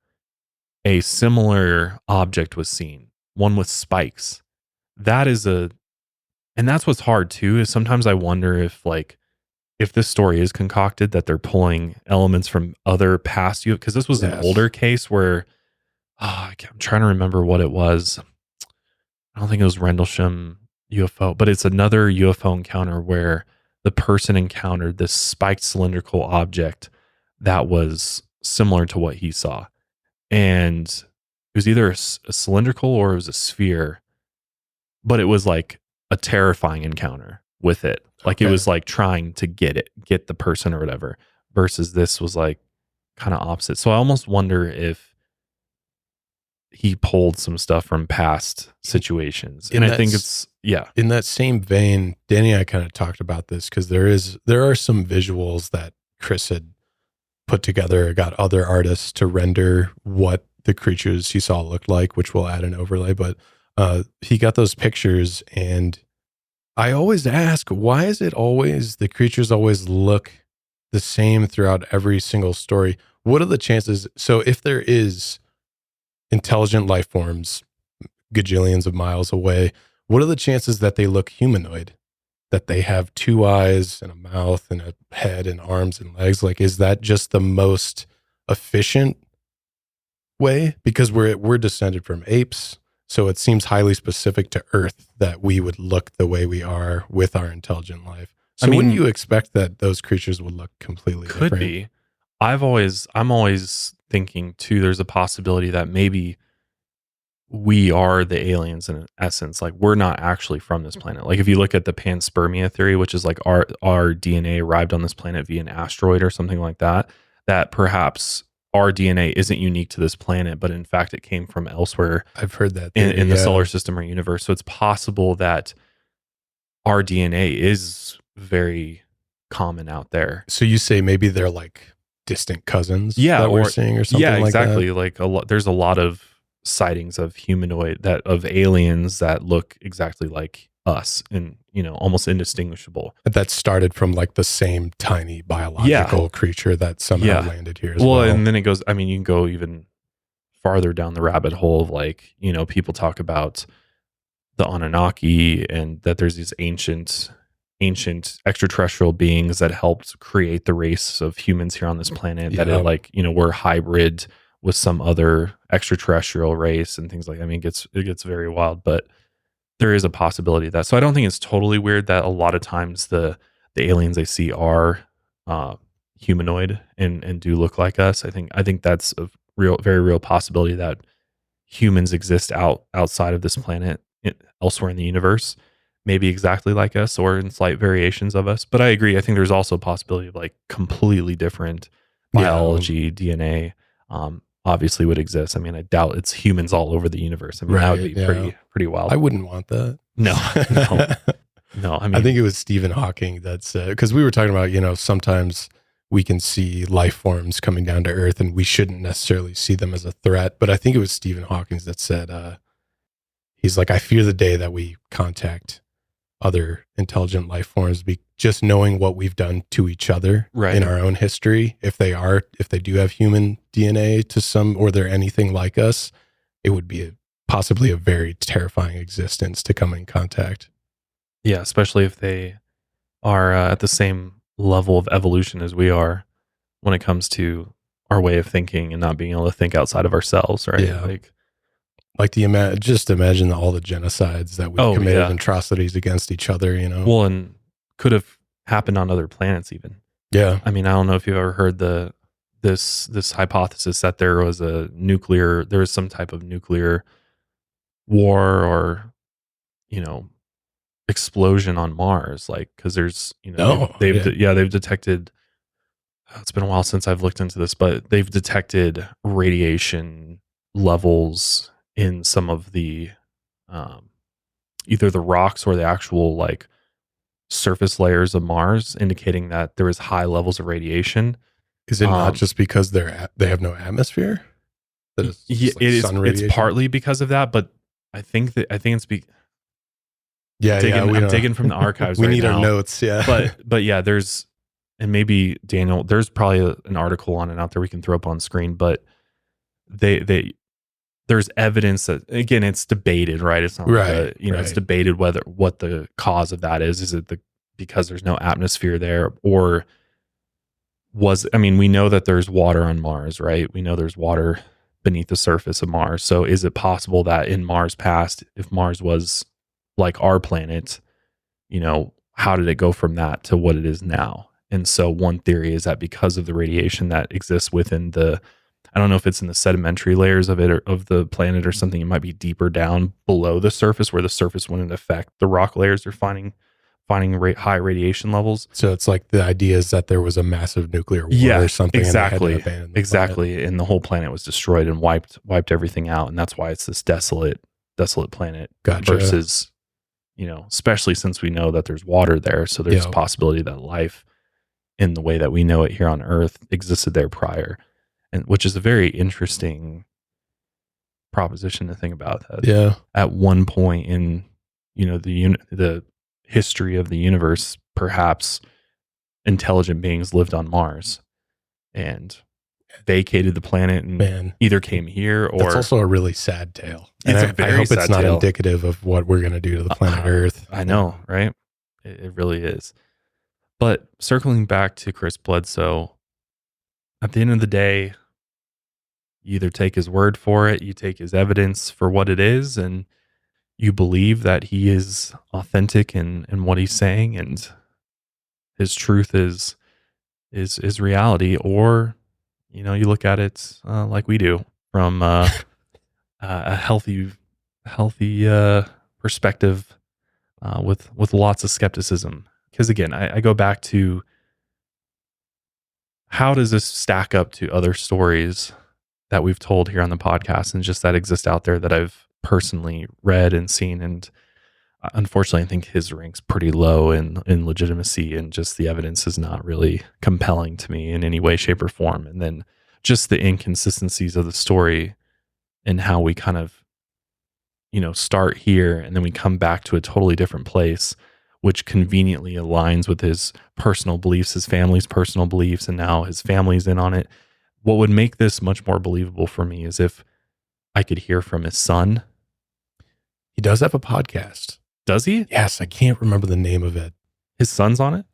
a similar object was seen, one with spikes. And that's what's hard too, is sometimes I wonder if this story is concocted, that they're pulling elements from other past UFOs. Because this was an older case where I'm trying to remember what it was. I don't think it was Rendlesham UFO, but it's another UFO encounter where the person encountered this spiked cylindrical object that was similar to what he saw. And it was either a cylindrical or it was a sphere, but it was like a terrifying encounter with it. Like it was like trying to get the person or whatever, versus this was like kind of opposite. So I almost wonder if he pulled some stuff from past situations. And I think it's, in that same vein, Danny and I kind of talked about this, because there are some visuals that Chris had put together, got other artists to render what the creatures he saw looked like, which we'll add an overlay, but he got those pictures. And I always ask, why is it always, the creatures always look the same throughout every single story? What are the chances? So if there is intelligent life forms gajillions of miles away, what are the chances that they look humanoid, that they have 2 eyes and a mouth and a head and arms and legs? Like, is that just the most efficient way? Because we're descended from apes, so it seems highly specific to Earth that we would look the way we are with our intelligent life. So wouldn't you expect that those creatures would look completely different? Could be. I'm always thinking too, there's a possibility that maybe we are the aliens in essence. Like, we're not actually from this planet. Like, if you look at the panspermia theory, which is like our DNA arrived on this planet via an asteroid or something like that, that perhaps our DNA isn't unique to this planet, but in fact it came from elsewhere. I've heard that in the solar system or universe. So it's possible that our DNA is very common out there. So you say maybe they're like distant cousins that we're seeing or something like that? Yeah, exactly. There's a lot of sightings of humanoid, of aliens that look exactly like us and, almost indistinguishable. That started from like the same tiny biological creature that somehow landed here as well. And then it goes, you can go even farther down the rabbit hole of like, people talk about the Anunnaki and that there's these ancient extraterrestrial beings that helped create the race of humans here on this planet, that we're hybrid with some other extraterrestrial race and things like that. It gets very wild, but there is a possibility of that. So I don't think it's totally weird that a lot of times the aliens they see are humanoid and do look like us. I think that's a very real possibility that humans exist outside of this planet, elsewhere in the universe, maybe exactly like us or in slight variations of us. But I agree. I think there's also a possibility of like completely different biology, DNA, obviously would exist. I doubt it's humans all over the universe. That would be pretty wild. I wouldn't want that. No. I think it was Stephen Hawking that said, because we were talking about, sometimes we can see life forms coming down to Earth and we shouldn't necessarily see them as a threat. But I think it was Stephen Hawking that said, he's like, I fear the day that we contact other intelligent life forms, just knowing what we've done to each other in our own history. If they do have human DNA to some, or they're anything like us, it would be possibly a very terrifying existence to come in contact. Yeah, especially if they are at the same level of evolution as we are when it comes to our way of thinking and not being able to think outside of ourselves, right? Yeah. Just imagine all the genocides that we committed, atrocities against each other, Well, and could have happened on other planets even. Yeah. I don't know if you've ever heard this hypothesis that there was some type of nuclear war or, explosion on Mars, like, because there's, they've detected, it's been a while since I've looked into this, but they've detected radiation levels in some of the either the rocks or the actual like surface layers of Mars, indicating that there is high levels of radiation. Is it not just because they have no atmosphere? It's partly because of that, but I think it's I'm digging from the archives. We right need now. Our notes, yeah. But yeah, there's, and maybe Daniel, there's probably an article on it out there we can throw up on screen, but there's evidence that, again, it's debated, right? It's not it's debated what the cause of that is. Is it because there's no atmosphere there, or we know that there's water on Mars, right? We know there's water beneath the surface of Mars. So is it possible that in Mars past, if Mars was like our planet, how did it go from that to what it is now? And so one theory is that because of the radiation that exists within I don't know if it's in the sedimentary layers of it or of the planet or something, it might be deeper down below the surface where the surface wouldn't affect the rock layers. They're finding high radiation levels. So it's like the idea is that there was a massive nucler war or something. Exactly. And And the whole planet was destroyed and wiped everything out. And that's why it's this desolate planet. Gotcha. Versus, especially since we know that there's water there. So there's a possibility that life in the way that we know it here on Earth existed there prior. And which is a very interesting proposition to think about. That at one point in, the history of the universe, perhaps intelligent beings lived on Mars and vacated the planet and either came here or... That's also a really sad tale. It's and a very I hope sad it's not tale. indicative of what we're going to do to the planet Earth. I know, right? It really is. But circling back to Chris Bledsoe, at the end of the day, you either take his word for it, you take his evidence for what it is, and you believe that he is authentic in what he's saying and his truth is reality, or you look at it like we do from a healthy perspective with lots of skepticism. Because again, I go back to, how does this stack up to other stories that we've told here on the podcast and just that exist out there that I've personally read and seen? And unfortunately, I think his ranks pretty low in legitimacy, and just the evidence is not really compelling to me in any way, shape, or form. And then just the inconsistencies of the story and how we kind of, start here and then we come back to a totally different place, which conveniently aligns with his personal beliefs, his family's personal beliefs, and now his family's in on it. What would make this much more believable for me is if I could hear from his son. He does have a podcast. Does he? Yes, I can't remember the name of it. His son's on it?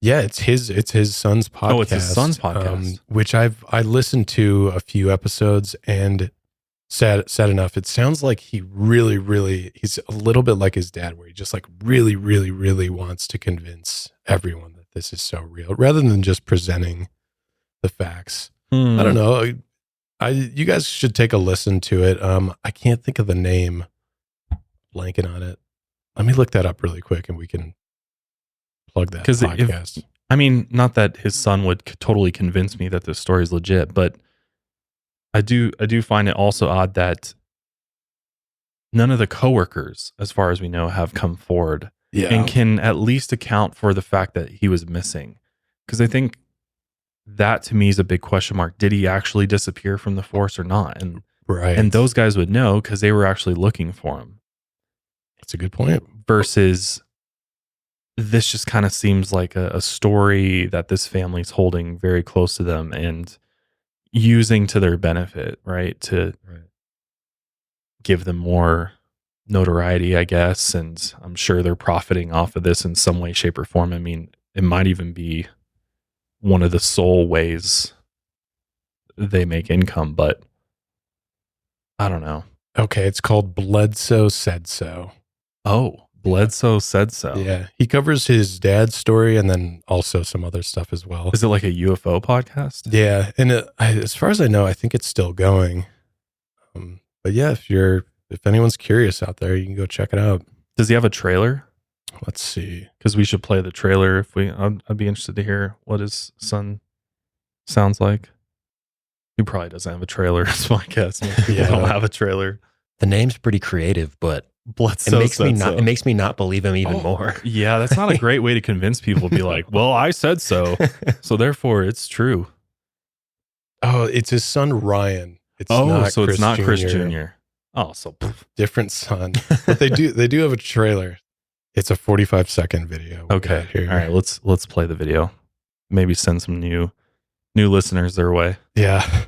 Yeah, it's his son's podcast. Oh, it's his son's podcast. Which I listened to a few episodes, and sad enough, it sounds like he really, he's a little bit like his dad, where he just like really wants to convince everyone that this is so real, rather than just presenting the facts. I don't know. You guys should take a listen to it. I can't think of the name. Blanking on it. Let me look that up really quick, and we can plug that podcast. Not that his son would totally convince me that this story is legit, but I do find it also odd that none of the coworkers, as far as we know, have come forward and can at least account for the fact that he was missing. Because I think that to me is a big question mark. Did he actually disappear from the force or not? And and those guys would know because they were actually looking for him. That's a good point. Versus this just kind of seems like a story that this family's holding very close to them and using to their benefit, right? To give them more notoriety, I guess. And I'm sure they're profiting off of this in some way, shape, or form. I mean, it might even be one of the sole ways they make income, but I don't know. Okay, it's called Bledsoe Said So. Oh, Bledsoe Said So. Yeah, he covers his dad's story and then also some other stuff as well. Is it like a UFO podcast? Yeah, and as far as I know, I think it's still going. But yeah, if anyone's curious out there, you can go check it out. Does he have a trailer? Let's see. Because we should play the trailer. I'd be interested to hear what his son sounds like. He probably doesn't have a trailer. His podcast. Yeah, I don't have a trailer. The name's pretty creative, but Bledsoe it makes me not believe him even more. Yeah, that's not a great way to convince people to be like, well, I said so, so therefore it's true. Oh, it's his son Ryan. It's not Chris Jr. Oh, so different son. But they do have a trailer. It's a 45-second video. Okay. All right, let's play the video. Maybe send some new listeners their way. Yeah.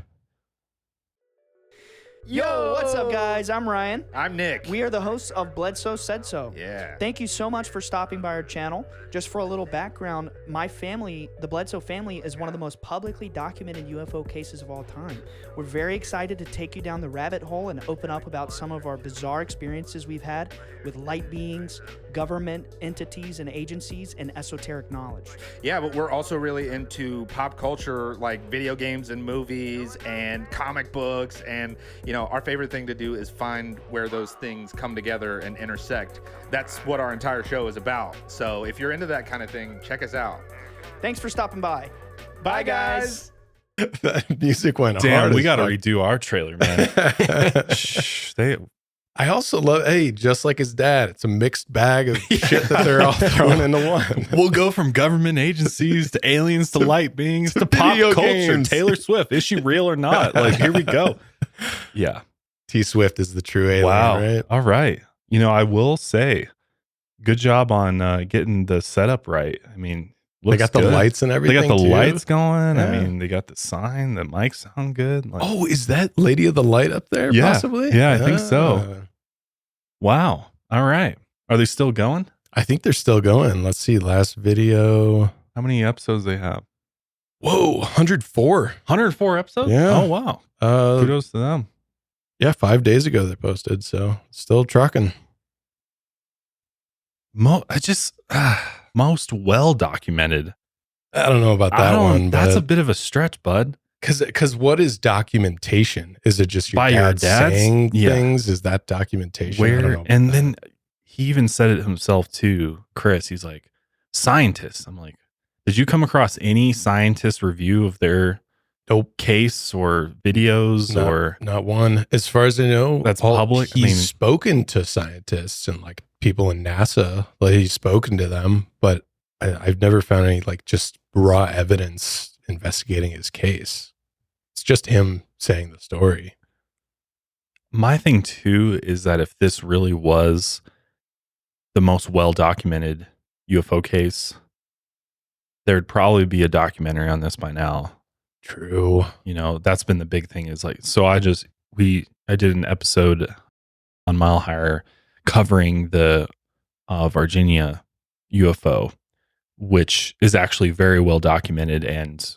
Yo, what's up, guys? I'm Ryan. I'm Nick. We are the hosts of Bledsoe Said So. Yeah. Thank you so much for stopping by our channel. Just for a little background, my family, the Bledsoe family, is one of the most publicly documented UFO cases of all time. We're very excited to take you down the rabbit hole and open up about some of our bizarre experiences we've had with light beings, government entities and agencies, and esoteric knowledge. Yeah, but we're also really into pop culture, like video games and movies and comic books, and our favorite thing to do is find where those things come together and intersect. That's what our entire show is about. So if you're into that kind of thing, check us out. Thanks for stopping by. Bye, guys. That music went hard. Damn, we got to redo our trailer, man. Shh, I also love, just like his dad, it's a mixed bag of shit that they're all throwing into one. We'll go from government agencies to aliens to light beings to pop culture. Games. Taylor Swift, is she real or not? Like, here we go. Yeah. T Swift is the true alien, right? All right. I will say, good job on getting the setup right. I mean, they got the lights and everything. They got the too. lights going. Yeah. I mean, they got the sign. The mics sound good. Like, oh, is that Lady of the Light up there? Yeah. Possibly? Yeah, I think so. Wow. All right. Are they still going? I think they're still going. Let's see. Last video. How many episodes they have? Whoa, 104. 104 episodes? Yeah. Oh, wow. Kudos to them. Yeah, 5 days ago they posted, so still trucking. Most well documented. I don't know about that one. That's a bit of a stretch, bud. Because what is documentation? Is it just By your dads? saying Yeah. things? Is that documentation? I don't know about And that. then he even said it himself too, Chris. He's like, scientists. I'm like, did you come across any scientist review of their case or videos or not one? As far as I know, that's public. He's spoken to scientists and like people in NASA. Like he's spoken to them, but I've never found any like just raw evidence investigating his case. It's just him saying the story. My thing too is that if this really was the most well documented UFO case, there'd probably be a documentary on this by now. True. You know, that's been the big thing is like, so I did an episode on Mile Higher covering the Virginia UFO, which is actually very well documented, and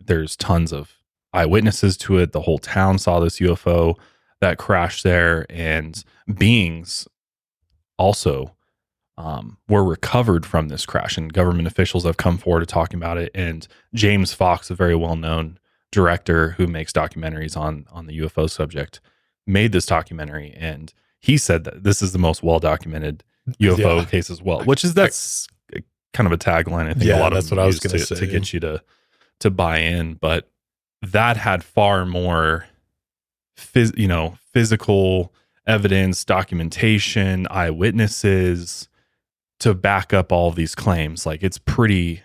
there's tons of eyewitnesses to it. The whole town saw this UFO that crashed there, and beings also were recovered from this crash, and government officials have come forward to talking about it. And James Fox, a very well-known director who makes documentaries on the UFO subject, made this documentary, and he said that this is the most well-documented UFO case as well, which is that's kind of a tagline. I think a lot of what I was going to say to get you to buy in, but that had far more physical evidence, documentation, eyewitnesses to back up all of these claims. Like it's pretty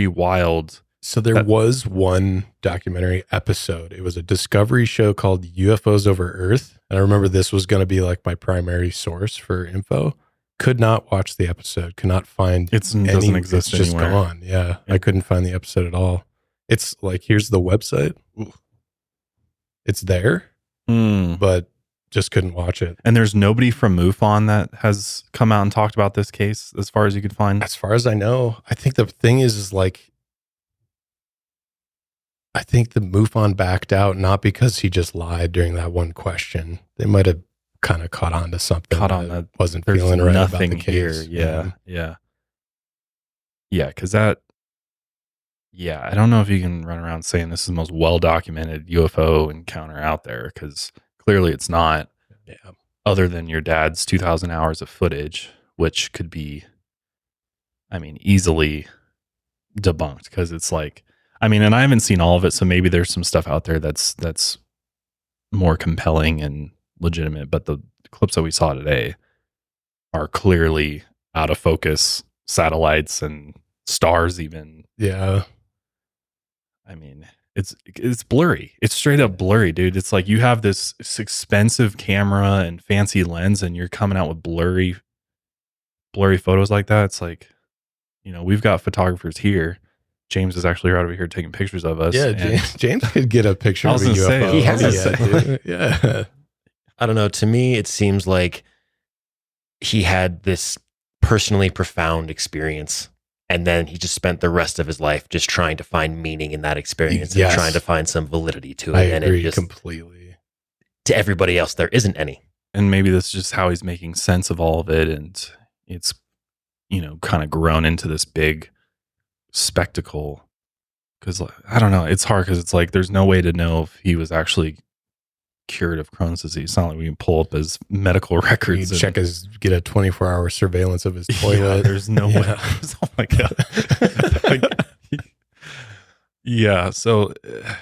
wild. So there was one documentary episode. It was a Discovery show called UFOs Over Earth. And I remember this was going to be like my primary source for info. Could not watch the episode. Could not find it. Doesn't exist It's just anywhere. gone. Yeah. I couldn't find the episode at all. It's like, here's the website. It's there, but just couldn't watch it. And there's nobody from Mufon that has come out and talked about this case as far as you could find. As far as I know, I think the thing is like, I think the Mufon backed out, not because he just lied during that one question. They might have kind of caught on to something. That wasn't there's feeling right nothing about the case. here. Yeah. Because that. Yeah, I don't know if you can run around saying this is the most well-documented UFO encounter out there, because clearly it's not. Yeah. Other than your dad's 2,000 hours of footage, which could be, easily debunked, because it's like, and I haven't seen all of it, so maybe there's some stuff out there that's more compelling and legitimate, but the clips that we saw today are clearly out of focus satellites and stars even. Yeah. It's blurry. It's straight up blurry, dude. It's like you have this expensive camera and fancy lens, and you're coming out with blurry photos like that. It's like, we've got photographers here. James is actually right over here taking pictures of us. Yeah, James could get a picture of a UFO. He has. Yeah. I don't know. To me, it seems like he had this personally profound experience, and then he just spent the rest of his life just trying to find meaning in that experience and trying to find some validity to it. I and agree it just, completely. To everybody else, there isn't any. And maybe this is just how he's making sense of all of it. And it's, kind of grown into this big spectacle. Because I don't know, it's hard because it's like there's no way to know if he was actually cured of Crohn's disease. It's not like we can pull up his medical records and get a 24-hour surveillance of his toilet. Yeah, there's no way. Oh my god. Yeah, so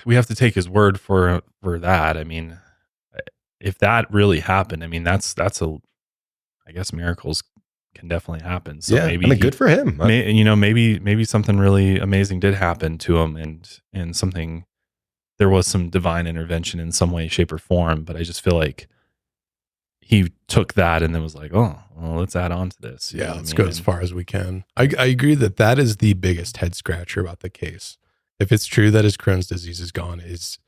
we have to take his word for that. If that really happened, that's I guess miracles can definitely happen. So maybe good for him. Maybe something really amazing did happen to him, and something, there was some divine intervention in some way, shape, or form. But I just feel like he took that and then was like, oh, well, let's add on to this. Yeah, let's go as far as we can. I agree that is the biggest head scratcher about the case. If it's true that his Crohn's disease is gone, is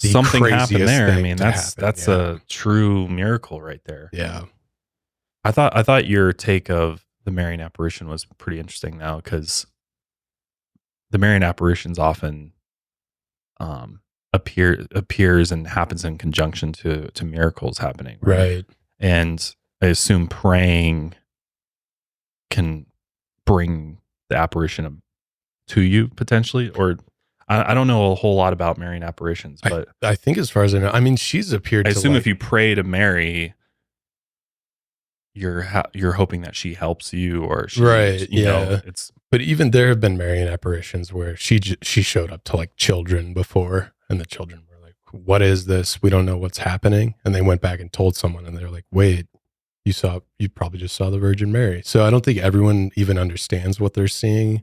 the something happened there. That's a true miracle right there. Yeah. I thought your take of the Marian apparition was pretty interesting now, because the Marian apparitions often appears and happens in conjunction to miracles happening. Right. And I assume praying can bring the apparition to you potentially, or I don't know a whole lot about Marian apparitions, but I think as far as I know, I mean, she's appeared I to assume like, if you pray to Mary, you're hoping that she helps you, or she, Right, you know, yeah. it's but even there have been Marian apparitions where she showed up to like children before, and the children were like, "What is this? We don't know what's happening." And they went back and told someone, and they're like, "Wait, you probably just saw the Virgin Mary." So I don't think everyone even understands what they're seeing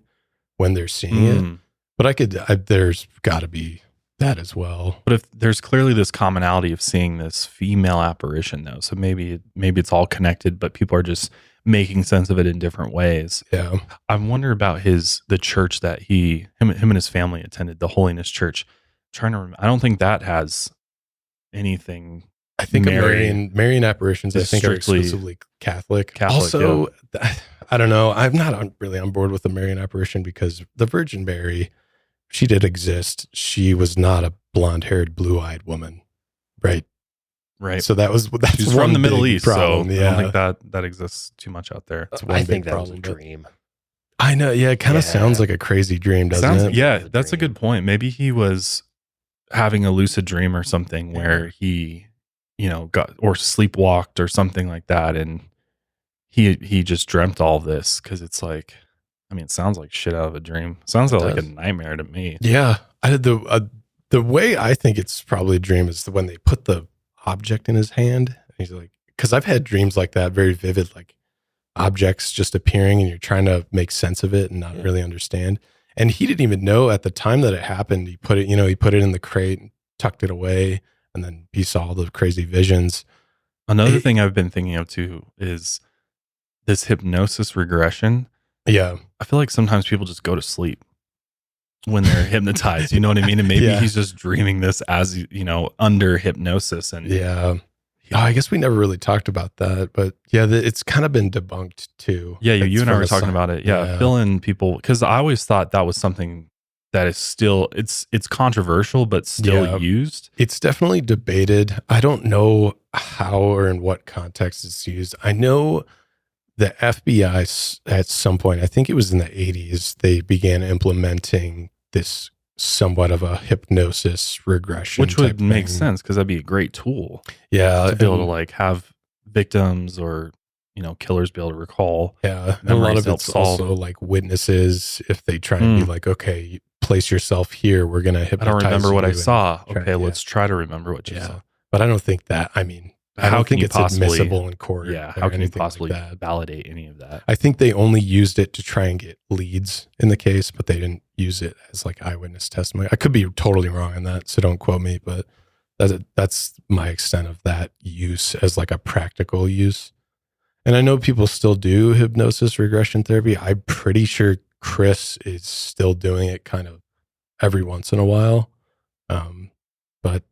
when they're seeing it. But there's got to be that as well. But if there's clearly this commonality of seeing this female apparition, though, so maybe it's all connected, but people are just making sense of it in different ways. Yeah. I wonder about the church that him and his family attended, the Holiness Church. I'm trying to remember. I don't think that has anything. I think Marian apparitions, I think, are strictly exclusively Catholic. Catholic, Also, I don't know. I'm not really on board with the Marian apparition because the Virgin Mary, she did exist. She was not a blonde-haired, blue-eyed woman, right? Right. So that's She's one from the Middle big East, problem. so Yeah. I don't think that exists too much out there. That's one I big think that was problem, a but- dream. I know. Yeah, it kind of Yeah. sounds like a crazy dream, doesn't it? Yeah, a that's a dream. good point. Maybe he was having a lucid dream or something where he, got or sleepwalked or something like that, and he just dreamt all this, because it's like, I mean, it sounds like shit out of a dream. Sounds It like a does. nightmare to me. Yeah. The way I think it's probably a dream is when they put the object in his hand. And he's like, because I've had dreams like that, very vivid, like objects just appearing and you're trying to make sense of it and not really understand. And he didn't even know at the time that it happened. He put it in the crate and tucked it away, and then he saw all the crazy visions. Another thing I've been thinking of too is this hypnosis regression. Yeah. I feel like sometimes people just go to sleep when they're hypnotized. You know what I mean? And maybe Yeah. he's just dreaming this as, under hypnosis. And Yeah. Oh, I guess we never really talked about that, but yeah, it's kind of been debunked too. yeah, It's you and I from were a talking sci- about it. Yeah, fill in people, because I always thought that was something that is still it's controversial, but still used. It's definitely debated. I don't know how or in what context it's used. I know the FBI at some point, I think it was in the 80s, they began implementing this somewhat of a hypnosis regression, Which would type make thing. sense, because that'd be a great tool Yeah, to be able to and- like have victims or killers be able to recall. yeah. And a lot memories of help it's solve. also like witnesses, if they try and be like, okay, place yourself here, we're gonna I hypnotize don't remember what I you and saw. try- Okay, yeah. let's try to remember what you Yeah. saw. But I don't think that. I mean, I How don't can think you it's possibly- admissible in court. Yeah, or how can you anything like possibly that. validate any of that? I think they only used it to try and get leads in the case, but they didn't use it as like eyewitness testimony. I could be totally wrong on that, so don't quote me, but that's my extent of that use as like a practical use. And I know people still do hypnosis regression therapy. I'm pretty sure Chris is still doing it kind of every once in a while. But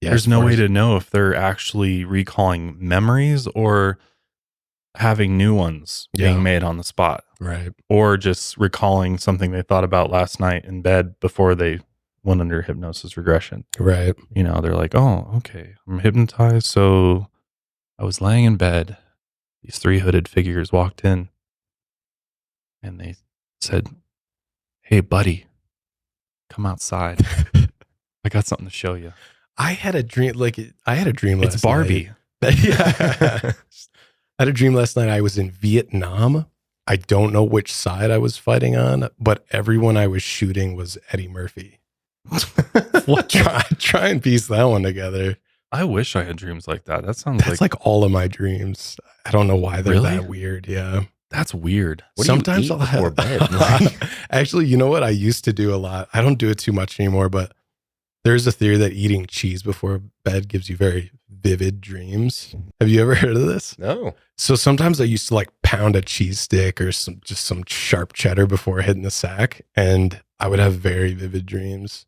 yeah, There's as no far way as- to know if they're actually recalling memories or having new ones Yeah. being made on the spot, right. or just recalling something they thought about last night in bed before they went under hypnosis regression. Right. They're like, oh, okay, I'm hypnotized. So I was laying in bed. These three hooded figures walked in and they said, hey, buddy, come outside. I got something to show you. I had a dream last It's Barbie. night. Yeah. I had a dream last night. I was in Vietnam. I don't know which side I was fighting on, but everyone I was shooting was Eddie Murphy. What? Try and piece that one together. I wish I had dreams like that. That sounds That's like all of my dreams. I don't know why they're Really? that weird. Yeah. that's weird. What do you Sometimes eat I'll before have bed? Actually, you know what? I used to do a lot. I don't do it too much anymore, but there's a theory that eating cheese before bed gives you very vivid dreams. Have you ever heard of this? No. So sometimes I used to like pound a cheese stick or some sharp cheddar before hitting the sack, and I would have very vivid dreams.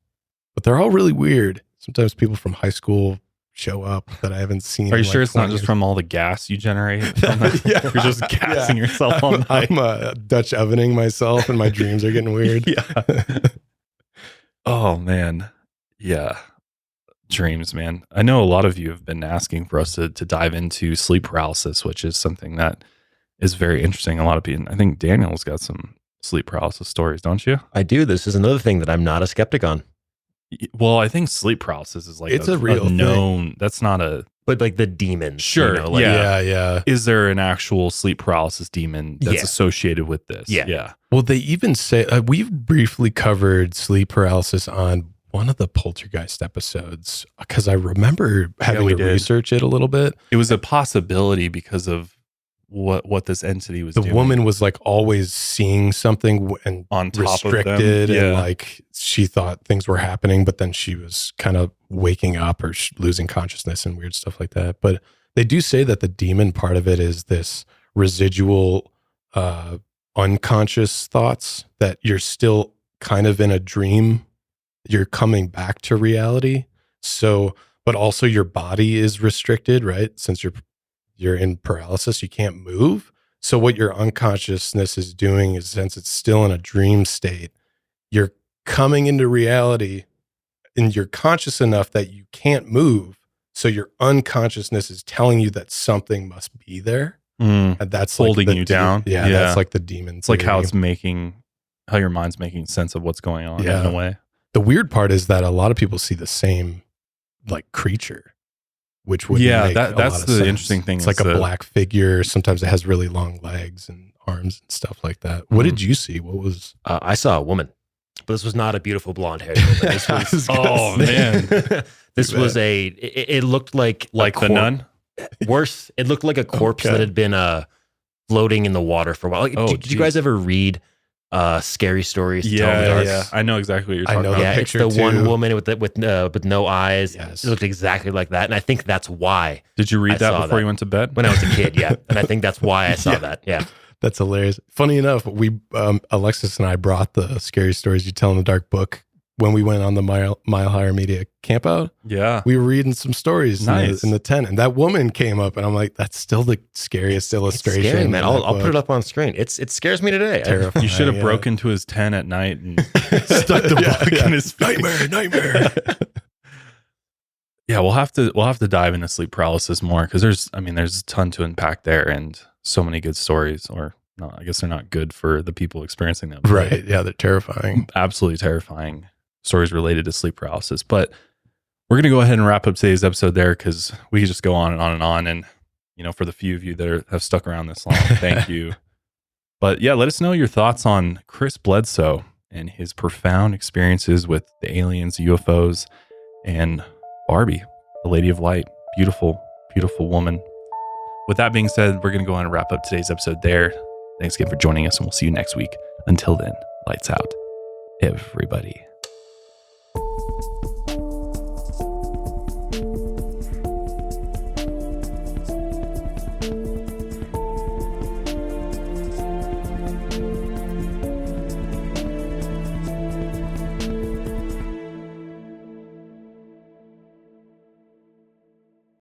But they're all really weird. Sometimes people from high school show up that I haven't seen. Are you in sure like it's not 20 just years. from all the gas you generate? From that? Yeah. You're just gassing yourself all night. I'm Dutch ovening myself, and my dreams are getting weird. Yeah. Oh man. Yeah. Dreams, man. I know a lot of you have been asking for us to dive into sleep paralysis, which is something that is very interesting. A lot of people, I think Daniel's got some sleep paralysis stories, don't you? I do. This is another thing that I'm not a skeptic on. Well, I think sleep paralysis is like It's a real thing. known. That's not a But like the demons. Sure, You know, like, yeah. Is there an actual sleep paralysis demon that's Yeah. associated with this? Yeah. Well, they even say we've briefly covered sleep paralysis on one of the Poltergeist episodes because I remember having we to did. research it a little bit. It was a possibility because of what this entity was The doing. woman was like always seeing something and On top of them. restricted, Yeah. and like she thought things were happening, but then she was kind of waking up or losing consciousness and weird stuff like that. But they do say that the demon part of it is this residual unconscious thoughts that you're still kind of in a dream. You're coming back to reality. So, but also your body is restricted, right? Since you're in paralysis, you can't move. So what your unconsciousness is doing is, since it's still in a dream state, you're coming into reality and you're conscious enough that you can't move. So your unconsciousness is telling you that something must be there. And that's holding like you down. Yeah, that's like the demon. It's like how theory. how your mind's making sense of what's going on in a way. The weird part is that a lot of people see the same like creature, which would Yeah, make that's a lot of the sense. interesting thing It's is like a that- black figure. Sometimes it has really long legs and arms and stuff like that. What did you see? What was? I saw a woman, but this was not a beautiful blonde haired woman. This was, Oh man, this was it looked like the nun. Worse, it looked like a corpse that had been floating in the water for a while. Like, did you guys ever read Scary Stories to Tell in the Dark? Yeah. I know exactly what you're talking about. Yeah, it's the picture one too. woman with no eyes. Yes. It looked exactly like that, and I think that's why. Did you read I that saw before that. you went to bed? When I was a kid, yeah, and I think that's why I saw Yeah. that. Yeah, That's hilarious. Funny enough, we Alexis and I brought the Scary Stories You Tell in the Dark book when we went on the Mile Higher Media campout. Yeah. We were reading some stories Nice. in the tent, and that woman came up, and I'm like, that's still the scariest illustration. it's scary, man. in I'll that put it book. up on screen. It scares me today. Terrifying. You should have yeah. broken into his tent at night and stuck the book in his face. Nightmare. Yeah, we'll have to dive into sleep paralysis more because there's a ton to unpack there and so many good stories. Or no, I guess they're not good for the people experiencing them. but Right. Yeah, they're terrifying. absolutely terrifying stories related to sleep paralysis. But we're going to go ahead and wrap up today's episode there because we could just go on and on and on. And, for the few of you that have stuck around this long, thank you. But yeah, let us know your thoughts on Chris Bledsoe and his profound experiences with the aliens, UFOs, and Barbie, the Lady of Light. Beautiful, beautiful woman. With that being said, we're going to go on and wrap up today's episode there. Thanks again for joining us, and we'll see you next week. Until then, lights out, everybody.